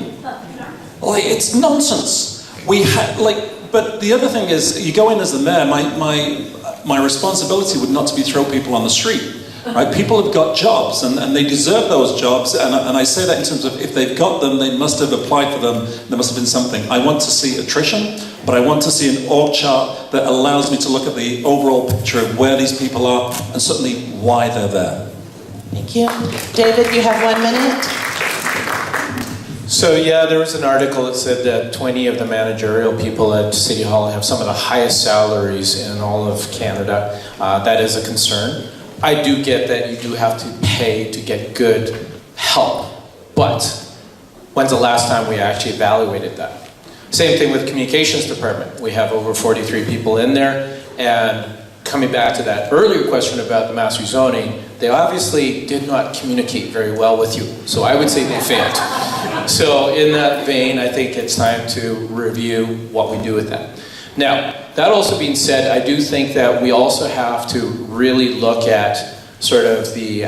Like, it's nonsense. But the other thing is, you go in as the mayor, my responsibility would not to be throw people on the street. Right? People have got jobs and they deserve those jobs, and I say that in terms of if they've got them, they must have applied for them, there must have been something. I want to see attrition, but I want to see an org chart that allows me to look at the overall picture of where these people are and certainly why they're there. Thank you. David, you have 1 minute. So yeah, there was an article that said that 20 of the managerial people at City Hall have some of the highest salaries in all of Canada. That is a concern. I do get that you do have to pay to get good help, but when's the last time we actually evaluated that? Same thing with the communications department. We have over 43 people in there, and coming back to that earlier question about the mass rezoning, they obviously did not communicate very well with you. So I would say they failed. So in that vein, I think it's time to review what we do with that. Now, that also being said, I do think that we also have to really look at sort of the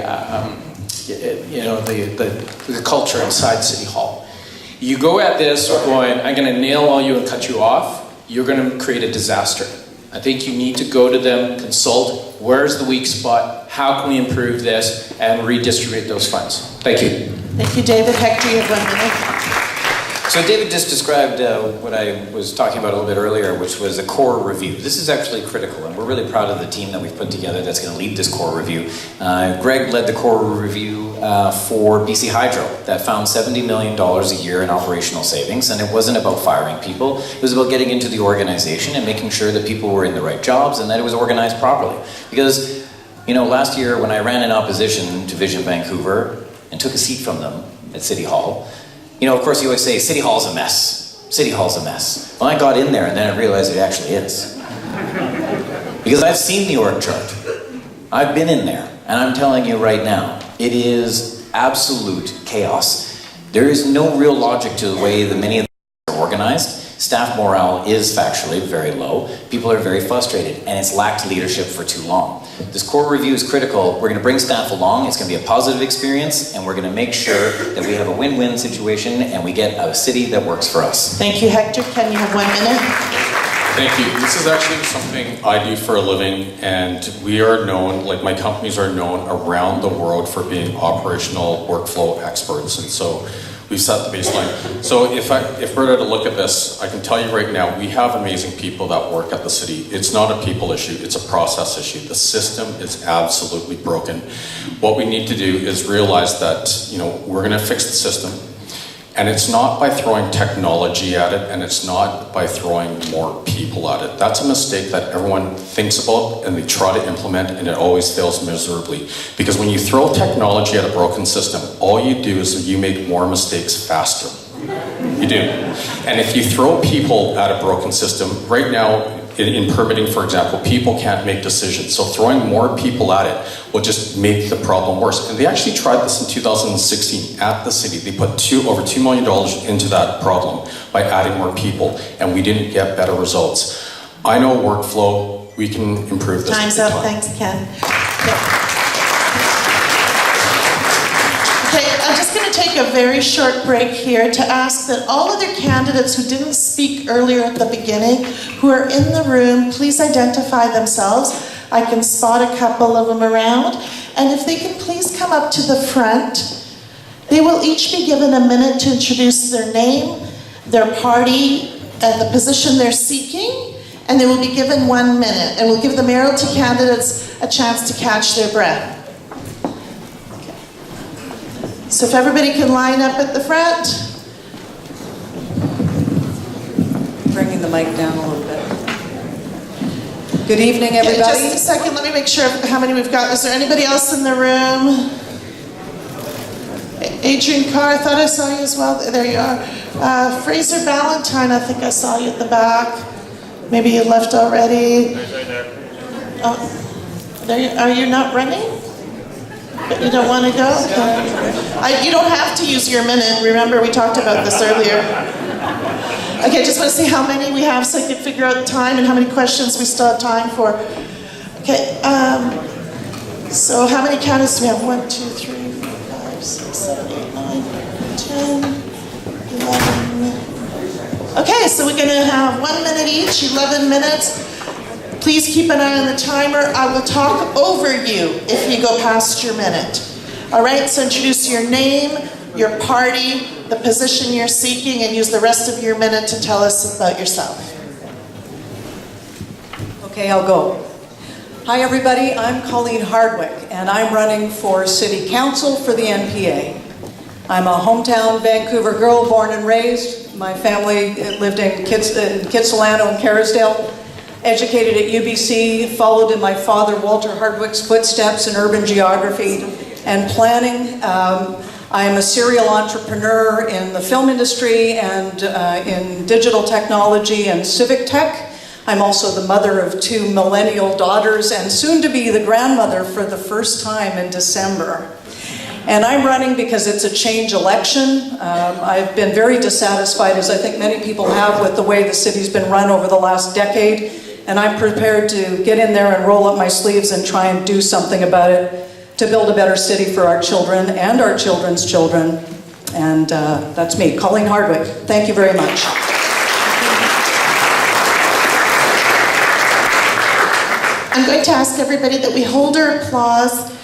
culture inside City Hall. You go at this going, I'm going to nail all you and cut you off, you're going to create a disaster. I think you need to go to them, consult, where's the weak spot, how can we improve this, and redistribute those funds. Thank you. Thank you, David. Hector, you have 1 minute. So David just described what I was talking about a little bit earlier, which was a core review. This is actually critical, and we're really proud of the team that we've put together that's going to lead this core review. Greg led the core review for BC Hydro that found $70 million a year in operational savings, and it wasn't about firing people. It was about getting into the organization and making sure that people were in the right jobs and that it was organized properly. Because, last year when I ran in opposition to Vision Vancouver and took a seat from them at City Hall, of course, you always say, City Hall's a mess. City Hall's a mess. Well, I got in there and then I realized it actually is. Because I've seen the org chart. I've been in there. And I'm telling you right now, it is absolute chaos. There is no real logic to the way that many of them are organized. Staff morale is factually very low. People are very frustrated, and it's lacked leadership for too long. This core review is critical. We're going to bring staff along. It's going to be a positive experience, and we're going to make sure that we have a win-win situation and we get a city that works for us. Thank you, Hector. Ken, you have 1 minute. Thank you. This is actually something I do for a living, and we are known, like my companies are known around the world for being operational workflow experts, and so we've set the baseline. So if we're to look at this, I can tell you right now, we have amazing people that work at the city. It's not a people issue, it's a process issue. The system is absolutely broken. What we need to do is realize that, we're gonna fix the system, and it's not by throwing technology at it, and it's not by throwing more people at it. That's a mistake that everyone thinks about and they try to implement, and it always fails miserably. Because when you throw technology at a broken system, all you do is you make more mistakes faster. You do. And if you throw people at a broken system, right now, in permitting, for example, people can't make decisions. So throwing more people at it will just make the problem worse. And they actually tried this in 2016 at the city. They put over $2 million into that problem by adding more people, and we didn't get better results. I know workflow, we can improve this. Time's up. Thanks, Ken. Okay, I'm just going to take a very short break here to ask that all other candidates who didn't speak earlier at the beginning, who are in the room, please identify themselves. I can spot a couple of them around. And if they can please come up to the front. They will each be given a minute to introduce their name, their party, and the position they're seeking. And they will be given 1 minute. And we'll give the mayoral candidates a chance to catch their breath. So if everybody can line up at the front. Bringing the mic down a little bit. Good evening, everybody. Yeah, just a second, let me make sure how many we've got. Is there anybody else in the room? Adrian Carr, I thought I saw you as well. There you are. Fraser Ballantyne, I think I saw you at the back. Maybe you left already. Oh, there you, are you not running? But you don't want to go? Okay. You don't have to use your minute. Remember, we talked about this earlier. Okay, just want to see how many we have so I can figure out the time and how many questions we still have time for. Okay, so how many candidates do we have? 1, 2, 3, 4, 5, 6, 7, 8, 9, 10, 11. Okay, so we're going to have 1 minute each, 11 minutes. Please keep an eye on the timer. I will talk over you if you go past your minute. All right, so introduce your name, your party, the position you're seeking, and use the rest of your minute to tell us about yourself. Okay, I'll go. Hi, everybody. I'm Colleen Hardwick, and I'm running for City Council for the NPA. I'm a hometown Vancouver girl, born and raised. My family lived in Kitsilano and Kerrisdale. Educated at UBC, followed in my father Walter Hardwick's footsteps in urban geography and planning. I am a serial entrepreneur in the film industry and in digital technology and civic tech. I'm also the mother of 2 millennial daughters and soon to be the grandmother for the first time in December. And I'm running because it's a change election. I've been very dissatisfied, as I think many people have, with the way the city's been run over the last decade. And I'm prepared to get in there and roll up my sleeves and try and do something about it to build a better city for our children and our children's children. And that's me, Colleen Hardwick. Thank you very much. I'm going to ask everybody that we hold our applause.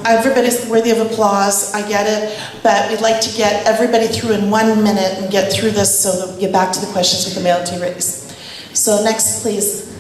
Everybody's worthy of applause, I get it, but we'd like to get everybody through in 1 minute and get through this so that we get back to the questions with the mayoral race. So next, please.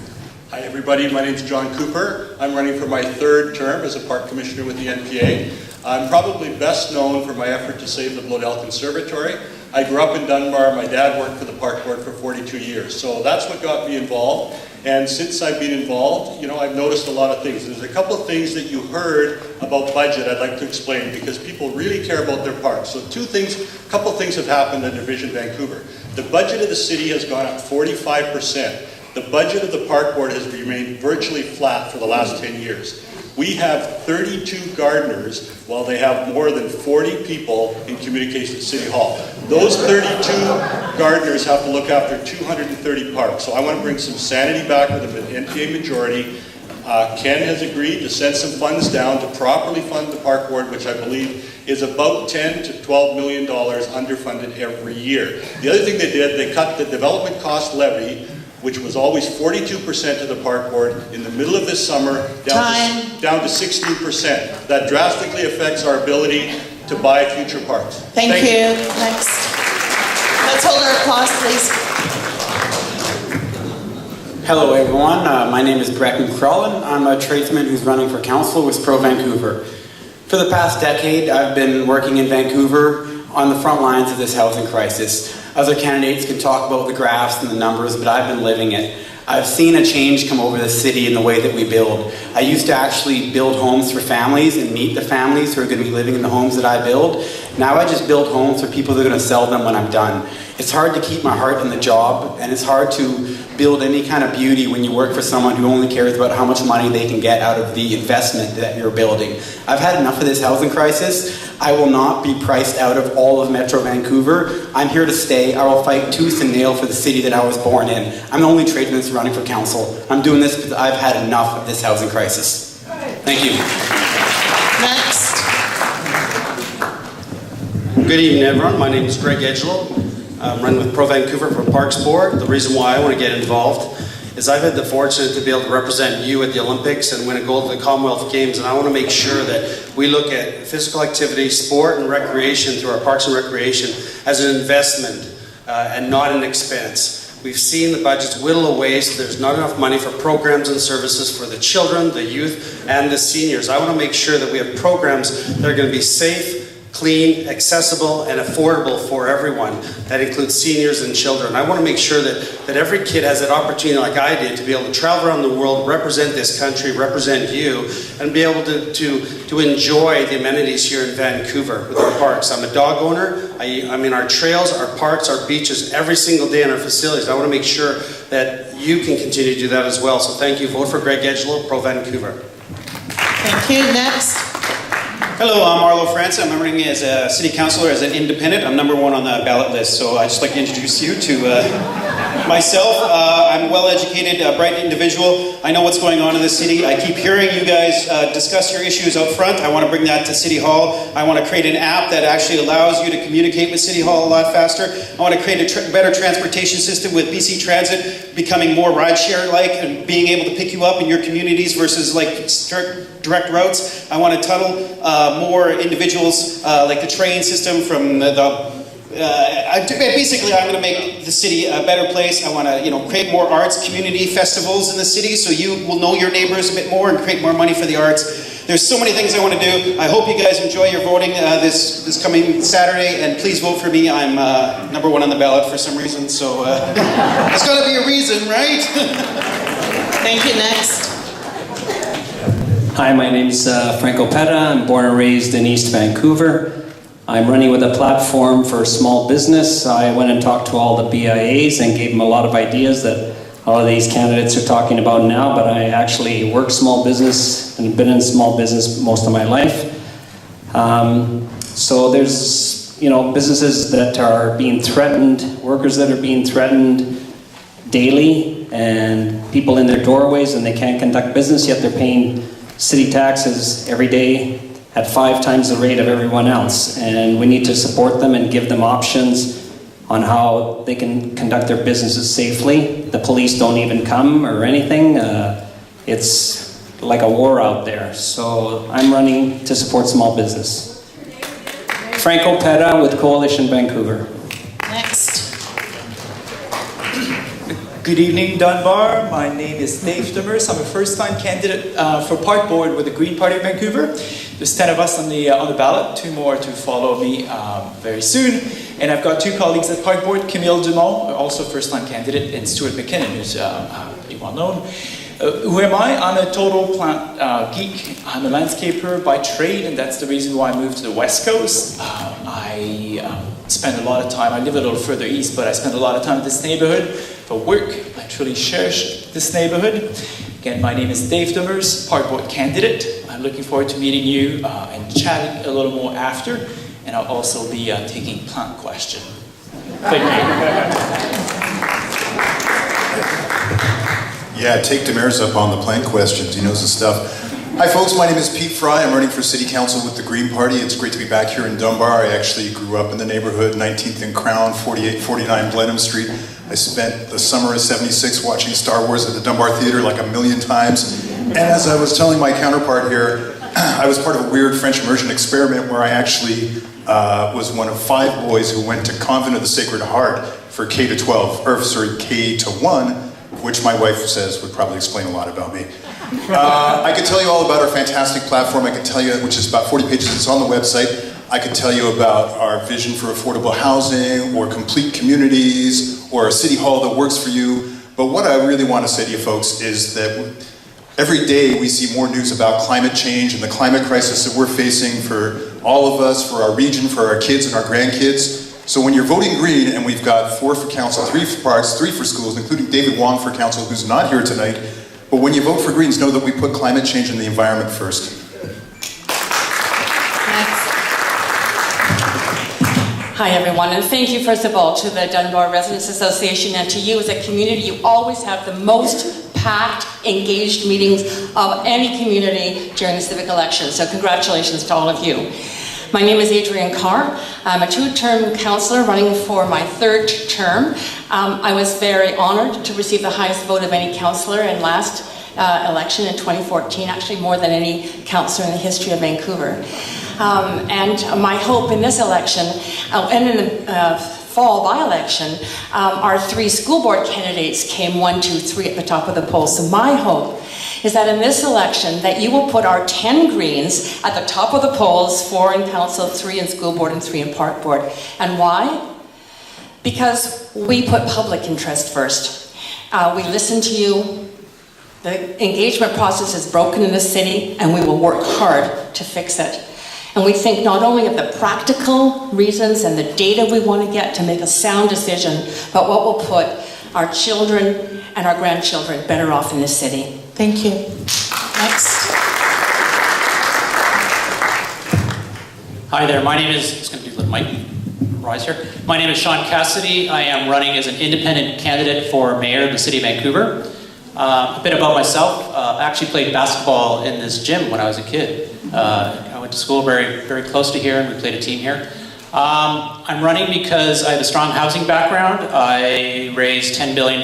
Hi everybody, my name is John Cooper. I'm running for my 3rd term as a park commissioner with the NPA. I'm probably best known for my effort to save the Bloedel Conservatory. I grew up in Dunbar. My dad worked for the park board for 42 years. So that's what got me involved. And since I've been involved, I've noticed a lot of things. There's a couple of things that you heard about budget I'd like to explain because people really care about their parks. So a couple of things have happened at Division Vancouver. The budget of the city has gone up 45%. The budget of the park board has remained virtually flat for the last 10 years. We have 32 gardeners while they have more than 40 people in communications at City Hall. Those 32 gardeners have to look after 230 parks. So I want to bring some sanity back with the NPA majority. Ken has agreed to send some funds down to properly fund the park board, which I believe is about $10 to $12 million underfunded every year. The other thing they did, they cut the development cost levy, which was always 42% of the park board, in the middle of this summer down to 16%. That drastically affects our ability to buy future parks. Thank you. Next. Let's hold our applause, please. Hello everyone, my name is Brecken Crellin. I'm a tradesman who's running for council with ProVancouver. For the past decade, I've been working in Vancouver on the front lines of this housing crisis. Other candidates can talk about the graphs and the numbers, but I've been living it. I've seen a change come over the city in the way that we build. I used to actually build homes for families and meet the families who are going to be living in the homes that I build. Now I just build homes for people that are going to sell them when I'm done. It's hard to keep my heart in the job, and it's hard to build any kind of beauty when you work for someone who only cares about how much money they can get out of the investment that you're building. I've had enough of this housing crisis. I will not be priced out of all of Metro Vancouver. I'm here to stay. I will fight tooth and nail for the city that I was born in. I'm the only tradesman that's running for council. I'm doing this because I've had enough of this housing crisis. Thank you. Next. Good evening, everyone. My name is Greg Edgello. I'm running with ProVancouver for Parks Board. The reason why I want to get involved is I've had the fortune to be able to represent you at the Olympics and win a gold at the Commonwealth Games, and I want to make sure that we look at physical activity, sport, and recreation through our Parks and Recreation as an investment and not an expense. We've seen the budgets whittle away, so there's not enough money for programs and services for the children, the youth, and the seniors. I want to make sure that we have programs that are going to be safe, clean, accessible, and affordable for everyone. That includes seniors and children. I want to make sure that every kid has that opportunity, like I did, to be able to travel around the world, represent this country, represent you, and be able to enjoy the amenities here in Vancouver with our parks. I'm a dog owner. I mean, our trails, our parks, our beaches, every single day in our facilities. I want to make sure that you can continue to do that as well. So thank you. Vote for Greg Edgello, Pro-Vancouver. Thank you. Next. Hello, I'm Arlo France. I'm running as a city councillor as an independent. I'm number 1 on the ballot list, so I'd just like to introduce you to myself. I'm a well-educated, bright individual. I know what's going on in the city. I keep hearing you guys discuss your issues out front. I want to bring that to City Hall. I want to create an app that actually allows you to communicate with City Hall a lot faster. I want to create a better transportation system with BC Transit becoming more rideshare-like and being able to pick you up in your communities versus like direct routes. I want to tunnel more individuals, like the train system from basically I'm going to make the city a better place. I want to create more arts community festivals in the city so you will know your neighbors a bit more and create more money for the arts. There's so many things I want to do. I hope you guys enjoy your voting this coming Saturday, and please vote for me. I'm number 1 on the ballot for some reason, so there's got to be a reason, right? Thank you. Next. Hi, my name's Franco Petta. I'm born and raised in East Vancouver. I'm running with a platform for small business. I went and talked to all the BIAs and gave them a lot of ideas that all of these candidates are talking about now, but I actually work small business and been in small business most of my life. So there's, businesses that are being threatened, workers that are being threatened daily, and people in their doorways and they can't conduct business, yet they're paying city taxes every day at 5 times the rate of everyone else. And we need to support them and give them options on how they can conduct their businesses safely. The police don't even come or anything. It's like a war out there. So I'm running to support small business. Franco Petta with Coalition Vancouver. Next. Good evening, Dunbar. My name is Dave Demers. I'm a first-time candidate for Park Board with the Green Party of Vancouver. There's 10 of us on the ballot, 2 more to follow me very soon. And I've got 2 colleagues at Park Board, Camille Dumont, also first-time candidate, and Stuart McKinnon, who's pretty well known. Who am I? I'm a total plant geek. I'm a landscaper by trade, and that's the reason why I moved to the West Coast. I spend a lot of time, I live a little further east, but I spend a lot of time in this neighborhood for work. I truly cherish this neighborhood. Again, my name is Dave Demers, Park Board candidate. I'm looking forward to meeting you and chatting a little more after, and I'll also be taking plant question. Thank you. Yeah, take Demers up on the plant questions. He knows the stuff. Hi folks, my name is Pete Fry. I'm running for City Council with the Green Party. It's great to be back here in Dunbar. I actually grew up in the neighborhood, 19th and Crown, 4849 Blenheim Street. I spent the summer of '76 watching Star Wars at the Dunbar Theatre like 1,000,000 times. And as I was telling my counterpart here, I was part of a weird French immersion experiment where I actually was one of 5 boys who went to Convent of the Sacred Heart for K to 1, which my wife says would probably explain a lot about me. I could tell you all about our fantastic platform. I could tell you, which is about 40 pages, it's on the website. I could tell you about our vision for affordable housing, or complete communities, or a city hall that works for you. But what I really want to say to you folks is that every day we see more news about climate change and the climate crisis that we're facing for all of us, for our region, for our kids and our grandkids. So when you're voting green, and we've got 4 for council, 3 for parks, 3 for schools, including David Wong for council, who's not here tonight, but when you vote for Greens, know that we put climate change and the environment first. Hi everyone, and thank you first of all to the Dunbar Residents Association and to you as a community. You always have the most packed, engaged meetings of any community during the civic election, so congratulations to all of you. My name is Adrienne Carr. I'm a two-term councillor running for my third term. I was very honoured to receive the highest vote of any councillor in last election in 2014, actually more than any councillor in the history of Vancouver. And my hope in this election, and in the fall by-election, our three school board candidates came 1, 2, 3 at the top of the poll. So my hope is that in this election that you will put our 10 Greens at the top of the polls, 4 in council, 3 in school board, and 3 in park board. And why? Because we put public interest first. We listen to you. The engagement process is broken in the city, and we will work hard to fix it. And we think not only of the practical reasons and the data we want to get to make a sound decision, but what will put our children and our grandchildren better off in this city. Thank you. Next. Hi there, my name is, it's going to be the mic rise here. My name is Sean Cassidy. I am running as an independent candidate for mayor of the city of Vancouver. A bit about myself, I actually played basketball in this gym when I was a kid. I went to school very, very close to here and we played a team here. I'm running because I have a strong housing background. I raised $10 billion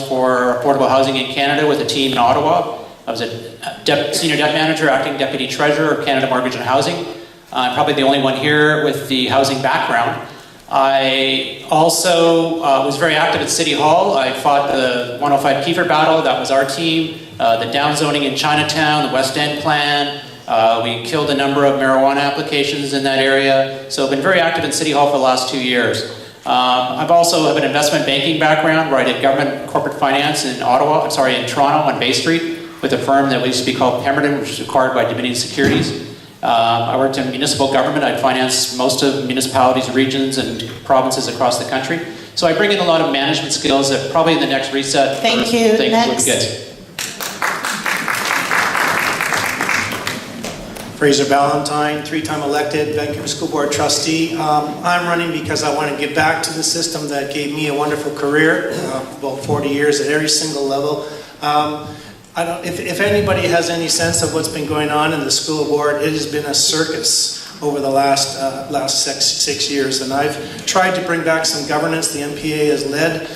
for affordable housing in Canada with a team in Ottawa. I was a senior debt manager, acting deputy treasurer of Canada Mortgage and Housing. I'm probably the only one here with the housing background. I also was very active at City Hall. I fought the 105 Kiefer battle, that was our team. The downzoning in Chinatown, the West End plan. We killed a number of marijuana applications in that area. So I've been very active in City Hall for the last 2 years. I've also have an investment banking background where I did government corporate finance in Toronto on Bay Street with a firm that used to be called Pemberton, which was acquired by Dominion Securities. I worked in municipal government. I'd financed most of municipalities, regions, and provinces across the country. So I bring in a lot of management skills that probably in the next reset. Thank you. Next. Would be good. Fraser Ballantyne, 3-time elected Vancouver School Board trustee. I'm running because I want to give back to the system that gave me a wonderful career, about 40 years at every single level. If anybody has any sense of what's been going on in the school board, it has been a circus over the last six years, and I've tried to bring back some governance. The MPA has led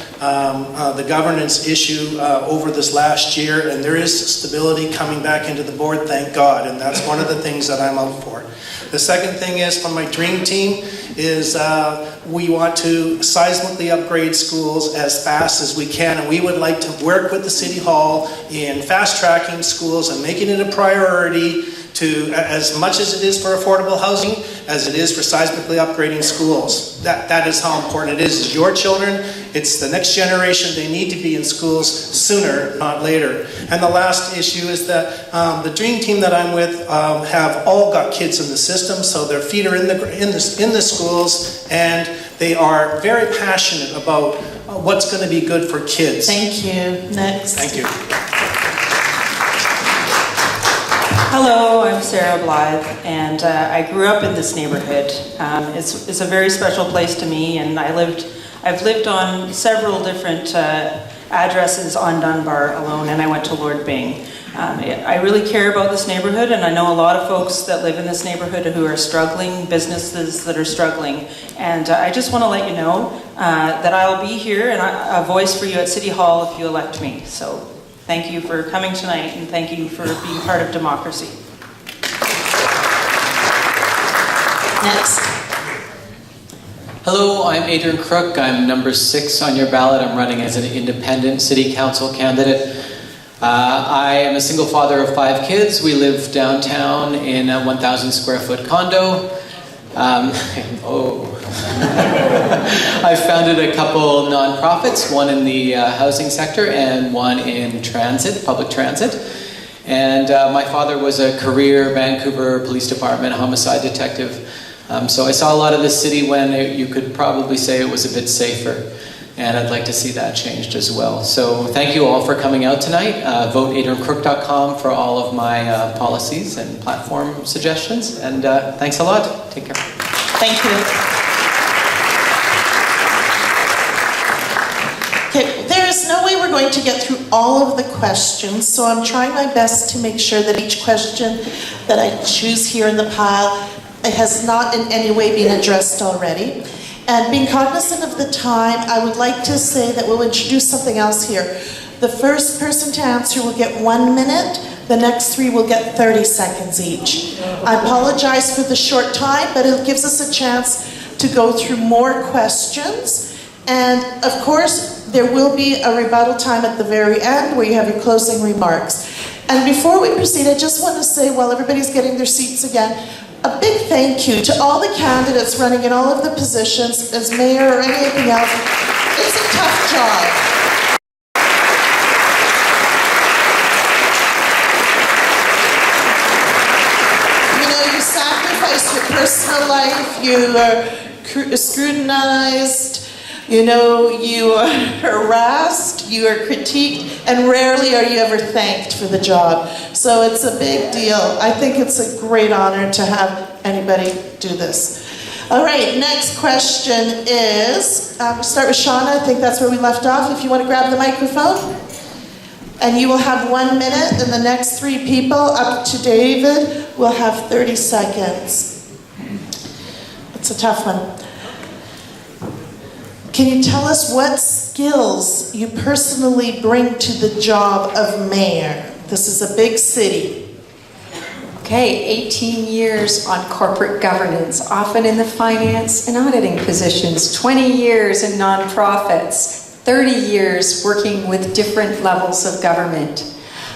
the governance issue over this last year, and there is stability coming back into the board, thank God, and that's one of the things that I'm out for. The second thing is, from my dream team, is we want to seismically upgrade schools as fast as we can, and we would like to work with the City Hall in fast-tracking schools and making it a priority to, as much as it is for affordable housing, as it is for seismically upgrading schools. That is how important it is. It's your children, it's the next generation. They need to be in schools sooner, not later. And the last issue is that the dream team that I'm with have all got kids in the system, so their feet are in the schools, and they are very passionate about what's going to be good for kids. Thank you. Next. Thank you. Hello, I'm Sarah Blythe, and I grew up in this neighborhood. It's a very special place to me, and I've lived on several different addresses on Dunbar alone, and I went to Lord Byng. I really care about this neighborhood, and I know a lot of folks that live in this neighborhood who are struggling, businesses that are struggling, and I just want to let you know that I'll be here and a voice for you at City Hall if you elect me. So thank you for coming tonight, and thank you for being part of democracy. Next. Hello, I'm Adrian Crook. I'm number 6 on your ballot. I'm running as an independent city council candidate. I am a single father of 5 kids. We live downtown in a 1,000 square foot condo. I founded a couple nonprofits, one in the housing sector and one in transit, public transit. And my father was a career Vancouver Police Department homicide detective. So I saw a lot of the city when you could probably say it was a bit safer. And I'd like to see that changed as well. So thank you all for coming out tonight. Vote adriancrook.com for all of my policies and platform suggestions. And thanks a lot. Take care. Thank you. Okay, there is no way we're going to get through all of the questions, so I'm trying my best to make sure that each question that I choose here in the pile has not in any way been addressed already. And being cognizant of the time, I would like to say that we'll introduce something else here. The first person to answer will get 1 minute. The next 3 will get 30 seconds each. I apologize for the short time, but it gives us a chance to go through more questions. And of course, there will be a rebuttal time at the very end where you have your closing remarks. And before we proceed, I just want to say, while everybody's getting their seats again, a big thank you to all the candidates running in all of the positions as mayor or anything else. It's a tough job. You know, you sacrifice your personal life, you are scrutinized, you know, you are harassed, you are critiqued, and rarely are you ever thanked for the job. So it's a big deal. I think it's a great honor to have anybody do this. All right, next question is, we'll start with Shauna. I think that's where we left off. If you want to grab the microphone. And you will have 1 minute, and the next 3 people, up to David, will have 30 seconds. It's a tough one. Can you tell us what skills you personally bring to the job of mayor? This is a big city. Okay, 18 years on corporate governance, often in the finance and auditing positions, 20 years in nonprofits, 30 years working with different levels of government.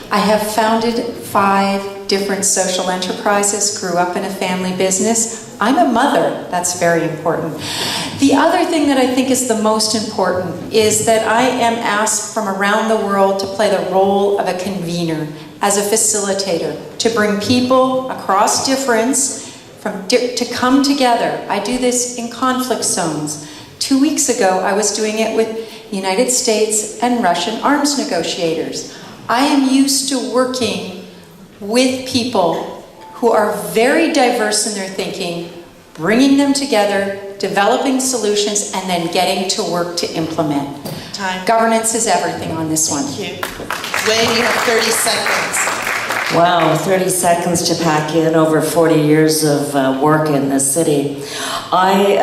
I have founded 5 different social enterprises, grew up in a family business. I'm a mother, that's very important. The other thing that I think is the most important is that I am asked from around the world to play the role of a convener, as a facilitator, to bring people across difference to come together. I do this in conflict zones. 2 weeks ago, I was doing it with United States and Russian arms negotiators. I am used to working with people who are very diverse in their thinking, bringing them together, developing solutions, and then getting to work to implement. Time. Governance is everything on this one. Thank you. Wayne, you have 30 seconds. Wow, 30 seconds to pack in over 40 years of work in this city. I'm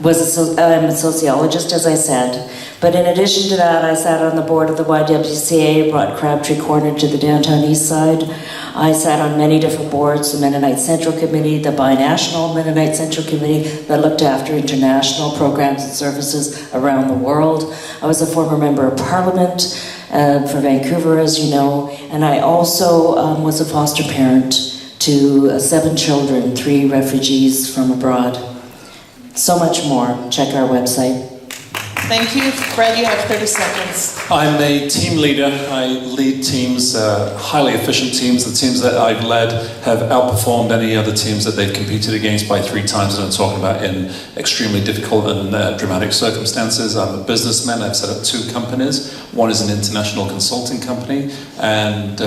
a sociologist, as I said, but in addition to that, I sat on the board of the YWCA, brought Crabtree Corner to the downtown east side. I sat on many different boards, the Mennonite Central Committee, the Binational Mennonite Central Committee that looked after international programs and services around the world. I was a former member of Parliament for Vancouver, as you know, and I also was a foster parent to 7 children, 3 refugees from abroad. So much more. Check our website. Thank you. Fred, you have 30 seconds. I'm a team leader. I lead teams, highly efficient teams. The teams that I've led have outperformed any other teams that they've competed against by 3 times, and I'm talking about in extremely difficult and dramatic circumstances. I'm a businessman. I've set up 2 companies. One is an international consulting company, and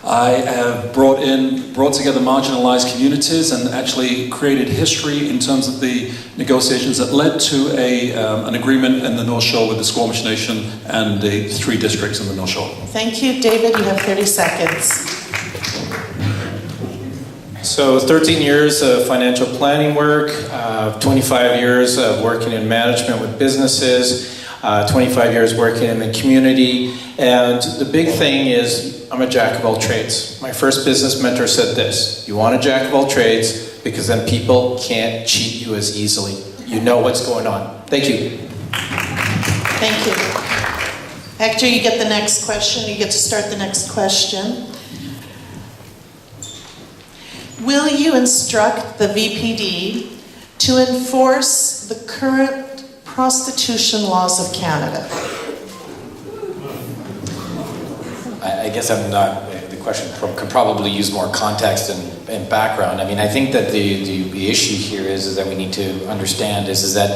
I have brought together marginalized communities and actually created history in terms of the negotiations that led to an agreement in the North Shore with the Squamish Nation and the 3 districts in the North Shore. Thank you. David, you have 30 seconds. So 13 years of financial planning work, 25 years of working in management with businesses, 25 years working in the community, and the big thing is I'm a jack of all trades. My first business mentor said this: you want a jack of all trades because then people can't cheat you as easily. You know what's going on. Thank you. Thank you. Hector, you get the next question. You get to start the next question. Will you instruct the VPD to enforce the current prostitution laws of Canada? I guess I'm not, the question could probably use more context and background. I mean, I think that the issue here is that we need to understand is that,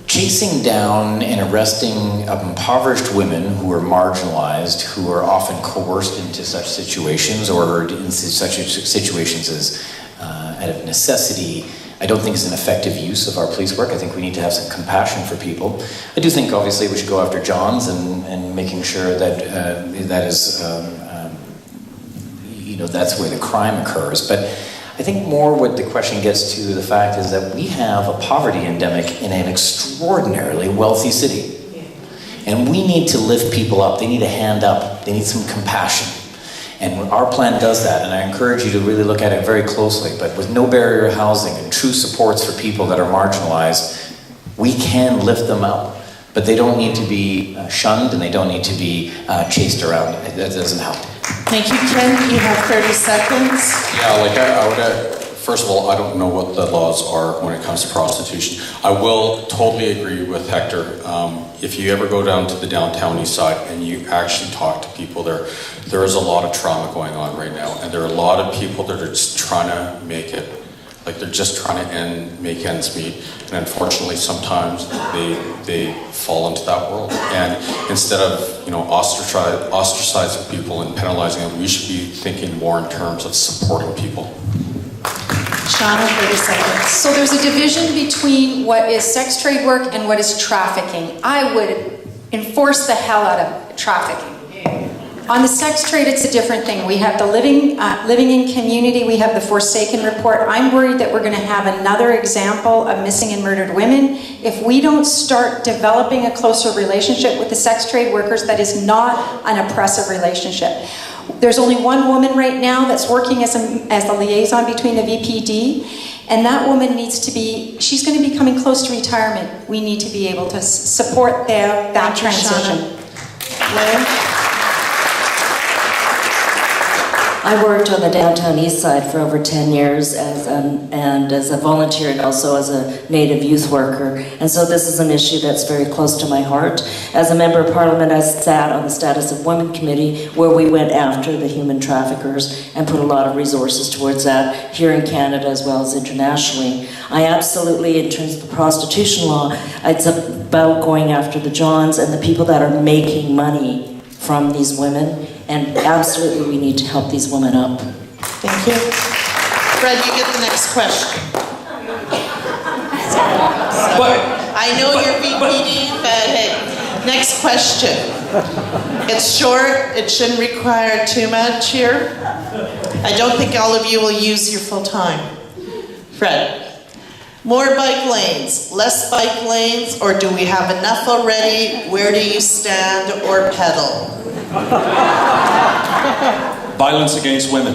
chasing down and arresting impoverished women who are marginalized, who are often coerced into such situations or in such situations as out of necessity, I don't think is an effective use of our police work. I think we need to have some compassion for people. I do think, obviously, we should go after Johns and making sure that that is, that's where the crime occurs. But I think more what the question gets to the fact is that we have a poverty endemic in an extraordinarily wealthy city. And we need to lift people up. They need a hand up. They need some compassion. And our plan does that, and I encourage you to really look at it very closely. But with no barrier housing and true supports for people that are marginalized, we can lift them up. But they don't need to be shunned, and they don't need to be chased around. That doesn't help. Thank you, Ken. You have 30 seconds. Yeah, like I would, first of all, I don't know what the laws are when it comes to prostitution. I will totally agree with Hector. If you ever go down to the downtown east side and you actually talk to people there is a lot of trauma going on right now. And there are a lot of people that are just trying to make it. Like they're just trying to make ends meet. And unfortunately, sometimes they fall into that world. And instead of, ostracizing people and penalizing them, we should be thinking more in terms of supporting people. Shauna, 30 seconds. So there's a division between what is sex trade work and what is trafficking. I would enforce the hell out of trafficking. On the sex trade, it's a different thing. We have the living in community. We have the Forsaken report. I'm worried that we're going to have another example of missing and murdered women. If we don't start developing a closer relationship with the sex trade workers, that is not an oppressive relationship. There's only one woman right now that's working as the liaison between the VPD, and that woman needs to be, she's going to be coming close to retirement. We need to be able to support that transition. I worked on the downtown east side for over 10 years as a volunteer and also as a Native youth worker. And so this is an issue that's very close to my heart. As a member of parliament, I sat on the Status of Women Committee where we went after the human traffickers and put a lot of resources towards that here in Canada as well as internationally. I absolutely, in terms of the prostitution law, it's about going after the Johns and the people that are making money from these women. And absolutely, we need to help these women up. Thank you. Fred, you get the next question. I know you're VPD, but hey, next question. It's short, it shouldn't require too much here. I don't think all of you will use your full time. Fred, more bike lanes, less bike lanes, or do we have enough already? Where do you stand or pedal? Violence against women.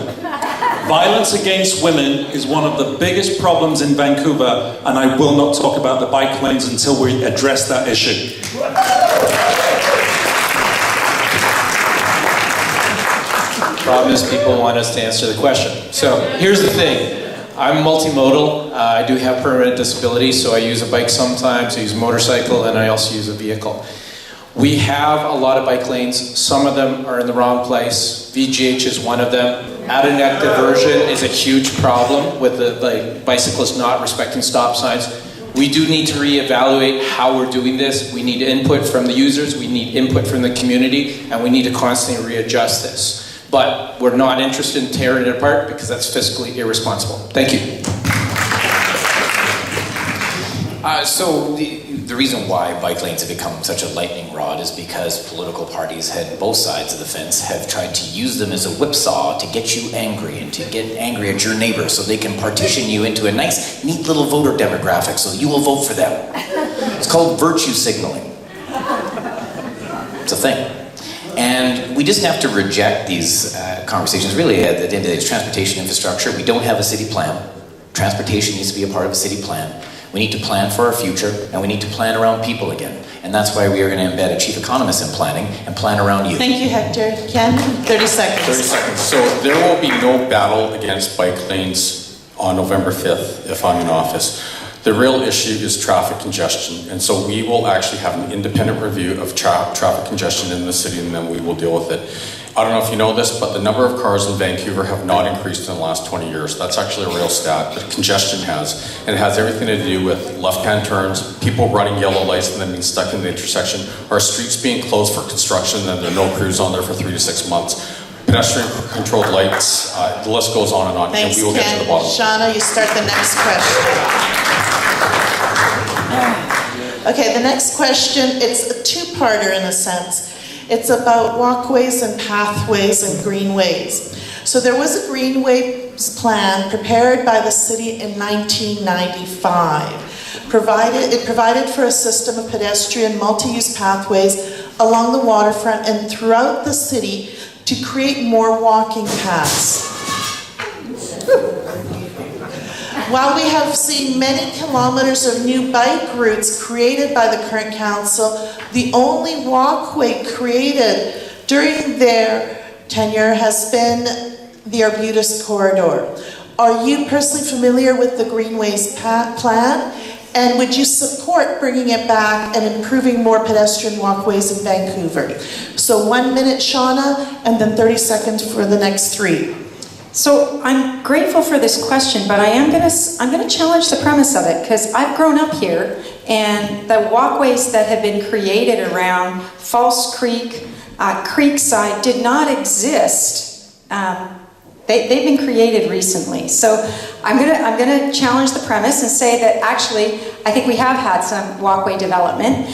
Violence against women is one of the biggest problems in Vancouver, and I will not talk about the bike lanes until we address that issue. The problem is people want us to answer the question. So here's the thing. I'm multimodal. I do have permanent disability, so I use a bike sometimes, I use a motorcycle, and I also use a vehicle. We have a lot of bike lanes. Some of them are in the wrong place. VGH is one of them. At-a-neck diversion is a huge problem with the bicyclists not respecting stop signs. We do need to reevaluate how we're doing this. We need input from the users, we need input from the community, and we need to constantly readjust this. But we're not interested in tearing it apart because that's fiscally irresponsible. Thank you. So the reason why bike lanes have become such a lightning rod is because political parties at both sides of the fence have tried to use them as a whipsaw to get you angry and to get angry at your neighbor so they can partition you into a nice, neat little voter demographic so you will vote for them. It's called virtue signaling. It's a thing. And we just have to reject these conversations. Really, at the end of the day, it's transportation infrastructure. We don't have a city plan. Transportation needs to be a part of a city plan. We need to plan for our future, and we need to plan around people again. And that's why we are going to embed a chief economist in planning and plan around you. Thank you, Hector. Ken, 30 seconds. 30 seconds. So there will be no battle against bike lanes on November 5th if I'm in office. The real issue is traffic congestion. And so we will actually have an independent review of traffic congestion in the city, and then we will deal with it. I don't know if you know this, but the number of cars in Vancouver have not increased in the last 20 years. That's actually a real stat, but congestion has. And it has everything to do with left-hand turns, people running yellow lights and then being stuck in the intersection, our streets being closed for construction and there are no crews on there for 3 to 6 months, pedestrian-controlled lights, the list goes on and on. Thanks, and we will Ken. get to the bottom. Shauna, you start the next question. Okay, the next question, it's a two-parter in a sense. It's about walkways and pathways and greenways. So there was a greenways plan prepared by the city in 1995. It provided for a system of pedestrian multi-use pathways along the waterfront and throughout the city to create more walking paths. While we have seen many kilometers of new bike routes created by the current council, the only walkway created during their tenure has been the Arbutus Corridor. Are you personally familiar with the Greenways plan? And would you support bringing it back and improving more pedestrian walkways in Vancouver? So 1 minute, Shauna, and then 30 seconds for the next 3. So I'm grateful for this question, but I'm gonna challenge the premise of it, because I've grown up here, and the walkways that have been created around False Creek, Creekside did not exist. They've been created recently. So I'm gonna challenge the premise and say that actually I think we have had some walkway development.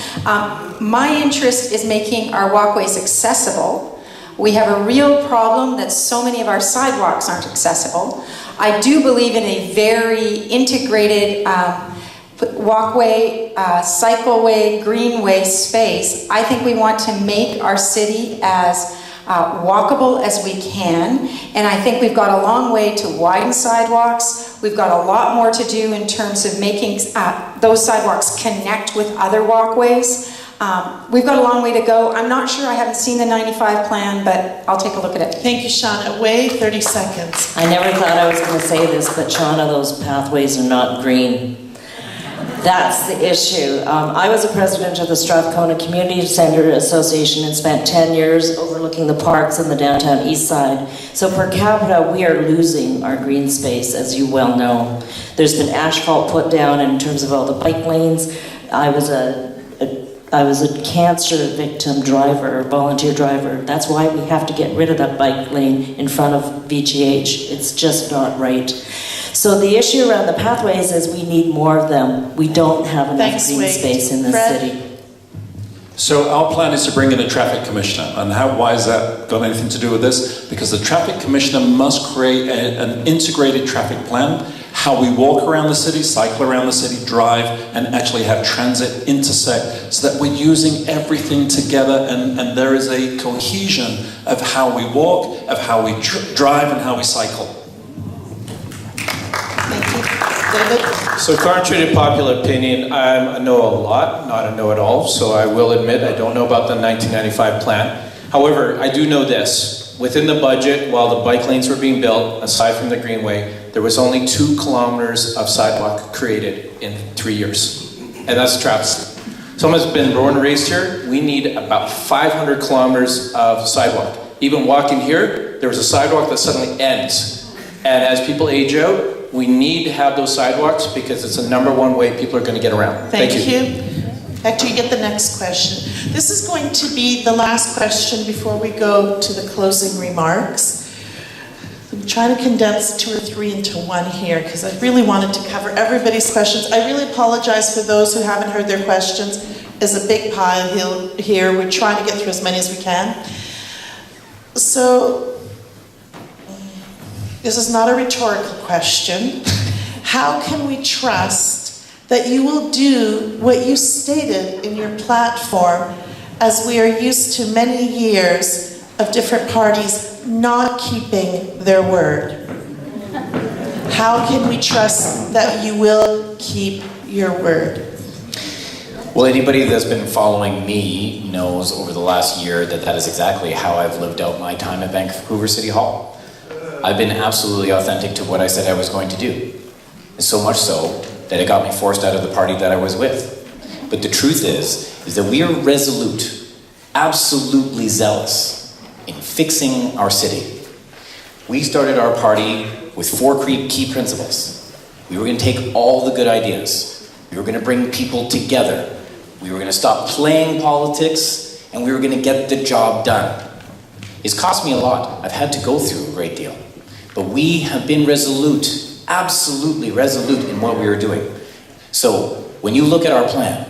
My interest is making our walkways accessible. We have a real problem that so many of our sidewalks aren't accessible. I do believe in a very integrated walkway, cycleway, greenway space. I think we want to make our city as walkable as we can, and I think we've got a long way to widen sidewalks. We've got a lot more to do in terms of making those sidewalks connect with other walkways. We've got a long way to go. I'm not sure, I haven't seen the 95 plan, but I'll take a look at it. Thank you, Shauna. Wait, 30 seconds. I never thought I was going to say this, but Shauna, those pathways are not green. That's the issue. I was a president of the Strathcona Community Centre Association and spent 10 years overlooking the parks in the downtown east side. So per capita, we are losing our green space, as you well know. There's been asphalt put down in terms of all the bike lanes. I was a cancer victim driver, volunteer driver. That's why we have to get rid of that bike lane in front of VGH. It's just not right. So the issue around the pathways is we need more of them. We don't have enough green space in the city. So our plan is to bring in a traffic commissioner. And why has that got anything to do with this? Because the traffic commissioner must create an integrated traffic plan, how we walk around the city, cycle around the city, drive, and actually have transit intersect, so that we're using everything together and there is a cohesion of how we walk, of how we drive, and how we cycle. So contrary to popular opinion, I'm a know a lot, not a know-it-all, so I will admit I don't know about the 1995 plan. However, I do know this. Within the budget, while the bike lanes were being built, aside from the Greenway, there was only 2 kilometers of sidewalk created in 3 years. And that's a travesty. Someone who's been born and raised here, we need about 500 kilometers of sidewalk. Even walking here, there was a sidewalk that suddenly ends. And as people age out, we need to have those sidewalks because it's the #1 way people are going to get around. Thank you. Hector, you get the next question. This is going to be the last question before we go to the closing remarks. I'm trying to condense 2 or 3 into one here because I really wanted to cover everybody's questions. I really apologize for those who haven't heard their questions. There's a big pile here. We're trying to get through as many as we can. So, this is not a rhetorical question. How can we trust that you will do what you stated in your platform, as we are used to many years of different parties not keeping their word? How can we trust that you will keep your word? Well, anybody that's been following me knows over the last year that is exactly how I've lived out my time at Vancouver City Hall. I've been absolutely authentic to what I said I was going to do. So much so that it got me forced out of the party that I was with. But the truth is that we are resolute, absolutely zealous in fixing our city. We started our party with 4 key principles. We were going to take all the good ideas. We were going to bring people together. We were going to stop playing politics, and we were going to get the job done. It's cost me a lot. I've had to go through a great deal. But we have been resolute, absolutely resolute in what we are doing. So when you look at our plan,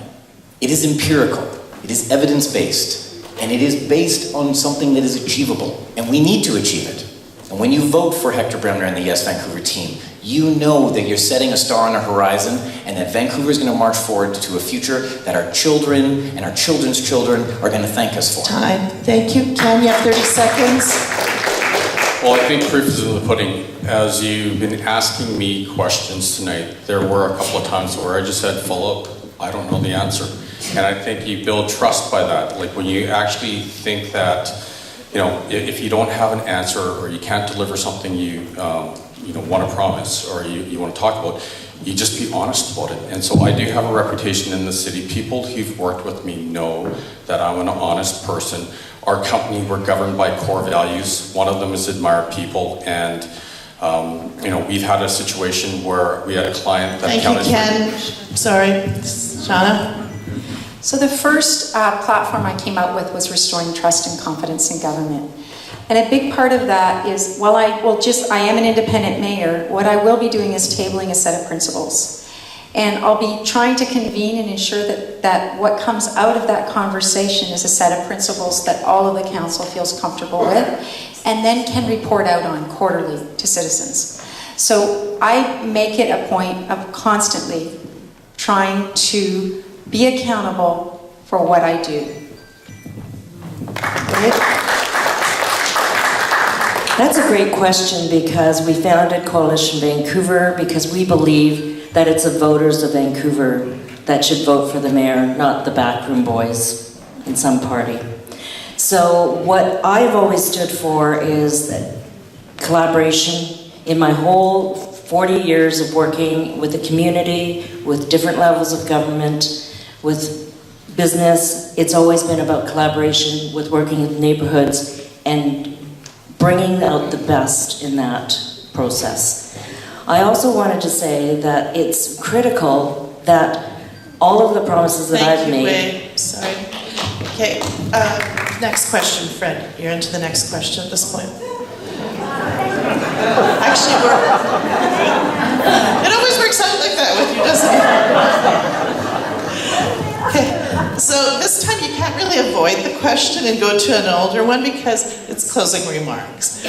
it is empirical, it is evidence-based, and it is based on something that is achievable, and we need to achieve it. And when you vote for Hector Bremner and the Yes Vancouver team, you know that you're setting a star on the horizon and that Vancouver is going to march forward to a future that our children and our children's children are going to thank us for. Time. Thank you. Ken, you have 30 seconds. Well, I think proof is in the pudding. As you've been asking me questions tonight, there were a couple of times where I just said, follow up, I don't know the answer. And I think you build trust by that. Like when you actually think that, you know, if you don't have an answer or you can't deliver something you want to promise or you want to talk about, you just be honest about it. And so I do have a reputation in the city. People who've worked with me know that I'm an honest person. Our company, we're governed by core values. One of them is admire people. And, we've had a situation where we had a client that Thank you, Ken. Sorry, Shauna. So the first platform I came out with was restoring trust and confidence in government. And a big part of that is, while I am an independent mayor, what I will be doing is tabling a set of principles. And I'll be trying to convene and ensure that what comes out of that conversation is a set of principles that all of the council feels comfortable with, and then can report out on quarterly to citizens. So I make it a point of constantly trying to be accountable for what I do. That's a great question, because we founded Coalition Vancouver because we believe that it's the voters of Vancouver that should vote for the mayor, not the backroom boys in some party. So what I've always stood for is collaboration. In my whole 40 years of working with the community, with different levels of government, with business, it's always been about collaboration, with working with neighborhoods and bringing out the best in that process. I also wanted to say that it's critical that all of the promises that I've made... Wait, sorry. Okay, next question, Fred. You're into the next question at this point. Actually, it always works out like that with you, doesn't it? Okay, so this time you can't really avoid the question and go to an older one because it's closing remarks.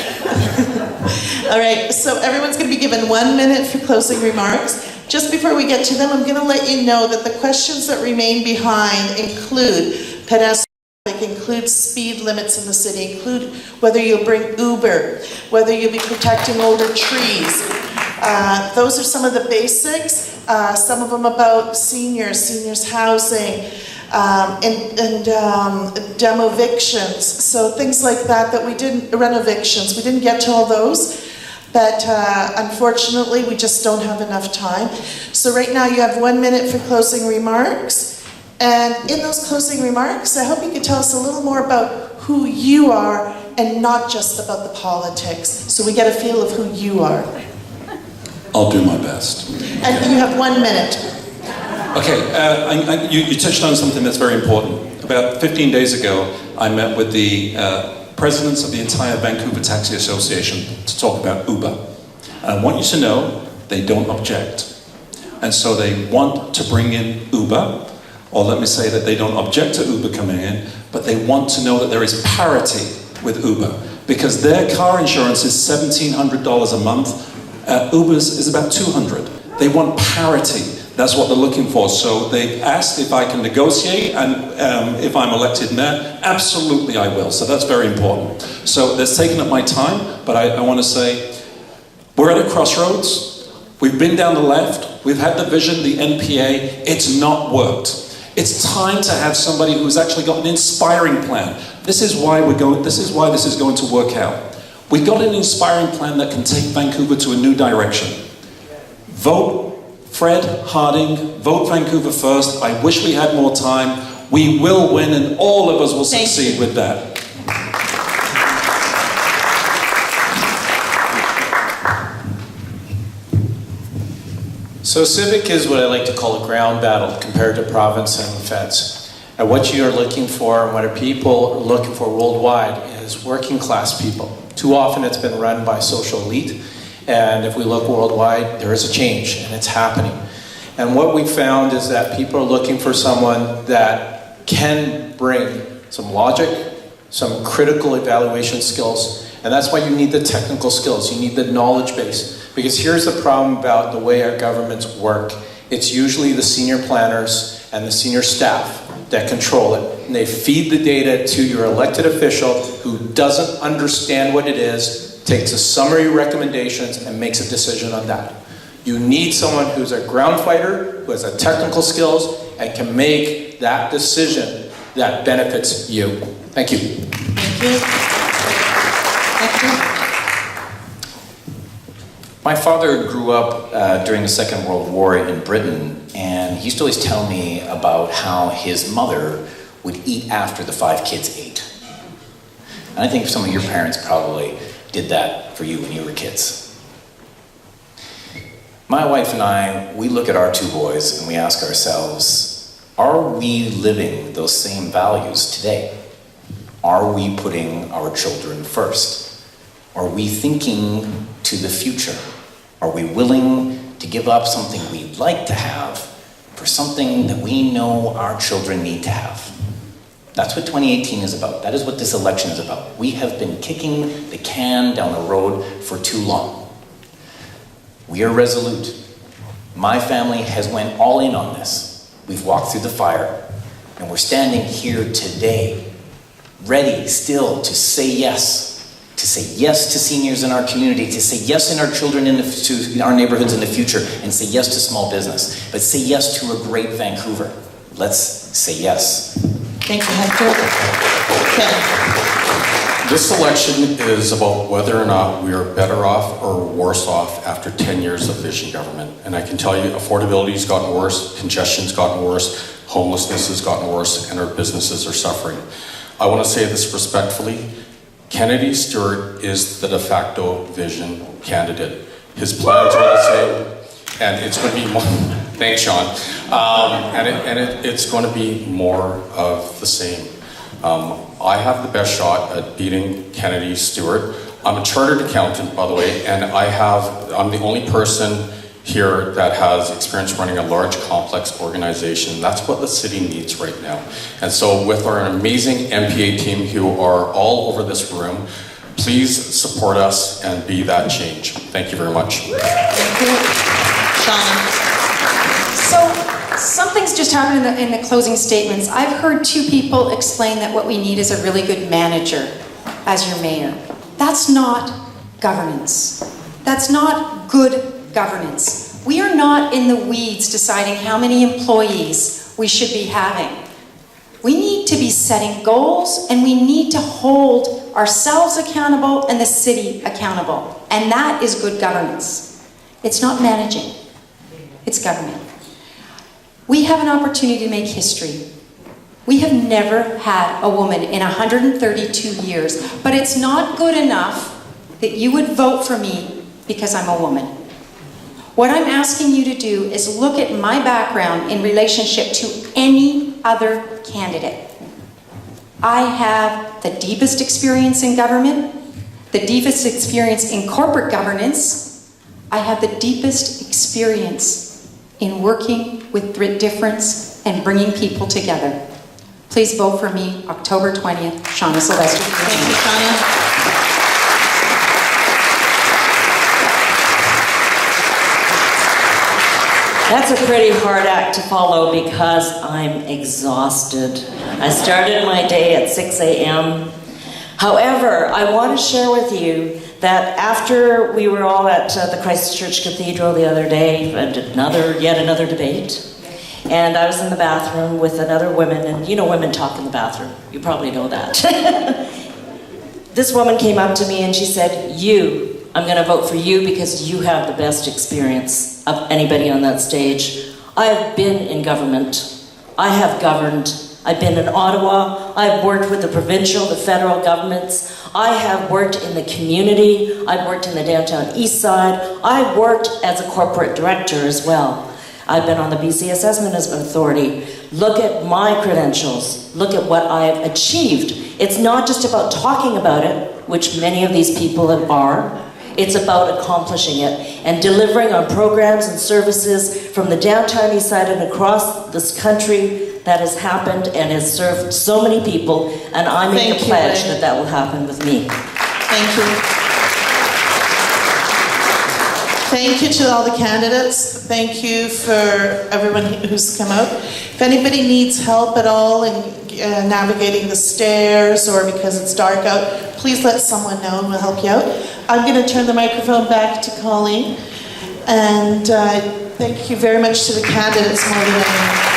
All right, so everyone's going to be given 1 minute for closing remarks. Just before we get to them, I'm going to let you know that the questions that remain behind include pedestrian, include speed limits in the city, include whether you'll bring Uber, whether you'll be protecting older trees. Those are some of the basics. Some of them about seniors housing, and demo evictions. So things like that we didn't, renovictions, we didn't get to all those. But unfortunately, we just don't have enough time. So right now you have 1 minute for closing remarks. And in those closing remarks, I hope you could tell us a little more about who you are and not just about the politics, so we get a feel of who you are. I'll do my best. And you have 1 minute. Okay, you touched on something that's very important. About 15 days ago, I met with the presidents of the entire Vancouver Taxi Association to talk about Uber. I want you to know they don't object. And so they want to bring in Uber, or let me say that they don't object to Uber coming in, but they want to know that there is parity with Uber, because their car insurance is $1,700 a month. Uber's is about $200. They want parity. That's what they're looking for. So they've asked if I can negotiate, and if I'm elected mayor, absolutely I will. So that's very important. So that's taken up my time, but I want to say we're at a crossroads. We've been down the left. We've had the vision, the NPA. It's not worked. It's time to have somebody who's actually got an inspiring plan. This is why this is going to work out. We've got an inspiring plan that can take Vancouver to a new direction. Vote Fred Harding, vote Vancouver first. I wish we had more time. We will win, and all of us will succeed with that. So civic is what I like to call a ground battle compared to province and feds. And what you are looking for and what people are looking for worldwide is working class people. Too often it's been run by social elite. And if we look worldwide, there is a change and it's happening. And what we found is that people are looking for someone that can bring some logic, some critical evaluation skills, and that's why you need the technical skills, you need the knowledge base. Because here's the problem about the way our governments work. It's usually the senior planners and the senior staff that control it. And they feed the data to your elected official who doesn't understand what it is, takes a summary recommendations and makes a decision on that. You need someone who's a ground fighter, who has the technical skills, and can make that decision that benefits you. Thank you. Thank you. Thank you. My father grew up during the Second World War in Britain, and he used to always tell me about how his mother would eat after the 5 kids ate. And I think some of your parents probably did that for you when you were kids. My wife and I, we look at our 2 boys and we ask ourselves, are we living those same values today? Are we putting our children first? Are we thinking to the future? Are we willing to give up something we'd like to have for something that we know our children need to have? That's what 2018 is about. That is what this election is about. We have been kicking the can down the road for too long. We are resolute. My family has went all in on this. We've walked through the fire, and we're standing here today, ready still to say yes. To say yes to seniors in our community, to say yes in our children to our neighborhoods in the future, and say yes to small business. But say yes to a great Vancouver. Let's say yes. Thank you, Hector. Ken. This election is about whether or not we are better off or worse off after 10 years of vision government. And I can tell you, affordability's gotten worse, congestion's gotten worse, homelessness has gotten worse, and our businesses are suffering. I want to say this respectfully. Kennedy Stewart is the de facto vision candidate. His plans are the same, and it's going to be more, thanks Sean, it's going to be more of the same. I have the best shot at beating Kennedy Stewart. I'm a chartered accountant, by the way, and I'm the only person here that has experience running a large complex organization. That's what the city needs right now. And so with our amazing MPA team who are all over this room, please support us and be that change. Thank you very much. Thank you. Shauna. So something's just happened in the closing statements. I've heard 2 people explain that what we need is a really good manager as your mayor. That's not governance. That's not good governance. We are not in the weeds deciding how many employees we should be having. We need to be setting goals, and we need to hold ourselves accountable and the city accountable. And that is good governance. It's not managing. It's government. We have an opportunity to make history. We have never had a woman in 132 years, but it's not good enough that you would vote for me because I'm a woman. What I'm asking you to do is look at my background in relationship to any other candidate. I have the deepest experience in government, the deepest experience in corporate governance. I have the deepest experience in working with difference and bringing people together. Please vote for me October 20th, Shauna Sylvester. Thank you, Shauna. That's a pretty hard act to follow because I'm exhausted. I started my day at 6 a.m. However, I want to share with you that after we were all at the Christchurch Cathedral the other day, yet another debate, and I was in the bathroom with another woman, and you know women talk in the bathroom. You probably know that. This woman came up to me and she said, I'm going to vote for you because you have the best experience of anybody on that stage. I have been in government. I have governed. I've been in Ottawa. I've worked with the provincial, the federal governments. I have worked in the community. I've worked in the downtown east side. I've worked as a corporate director as well. I've been on the BC Assessment Authority. Look at my credentials. Look at what I have achieved. It's not just about talking about it, which many of these people are. It's about accomplishing it and delivering on programs and services from the downtown east side and across this country that has happened and has served so many people, and I make a pledge that that will happen with me. Thank you. Thank you to all the candidates. Thank you for everyone who's come out. If anybody needs help at all in navigating the stairs or because it's dark out, please let someone know and we'll help you out. I'm going to turn the microphone back to Colleen. And thank you very much to the candidates more than anything.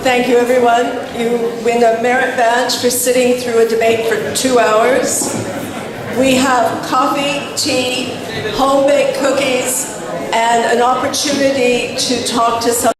Thank you, everyone. You win a merit badge for sitting through a debate for 2 hours. We have coffee, tea, home-baked cookies, and an opportunity to talk to some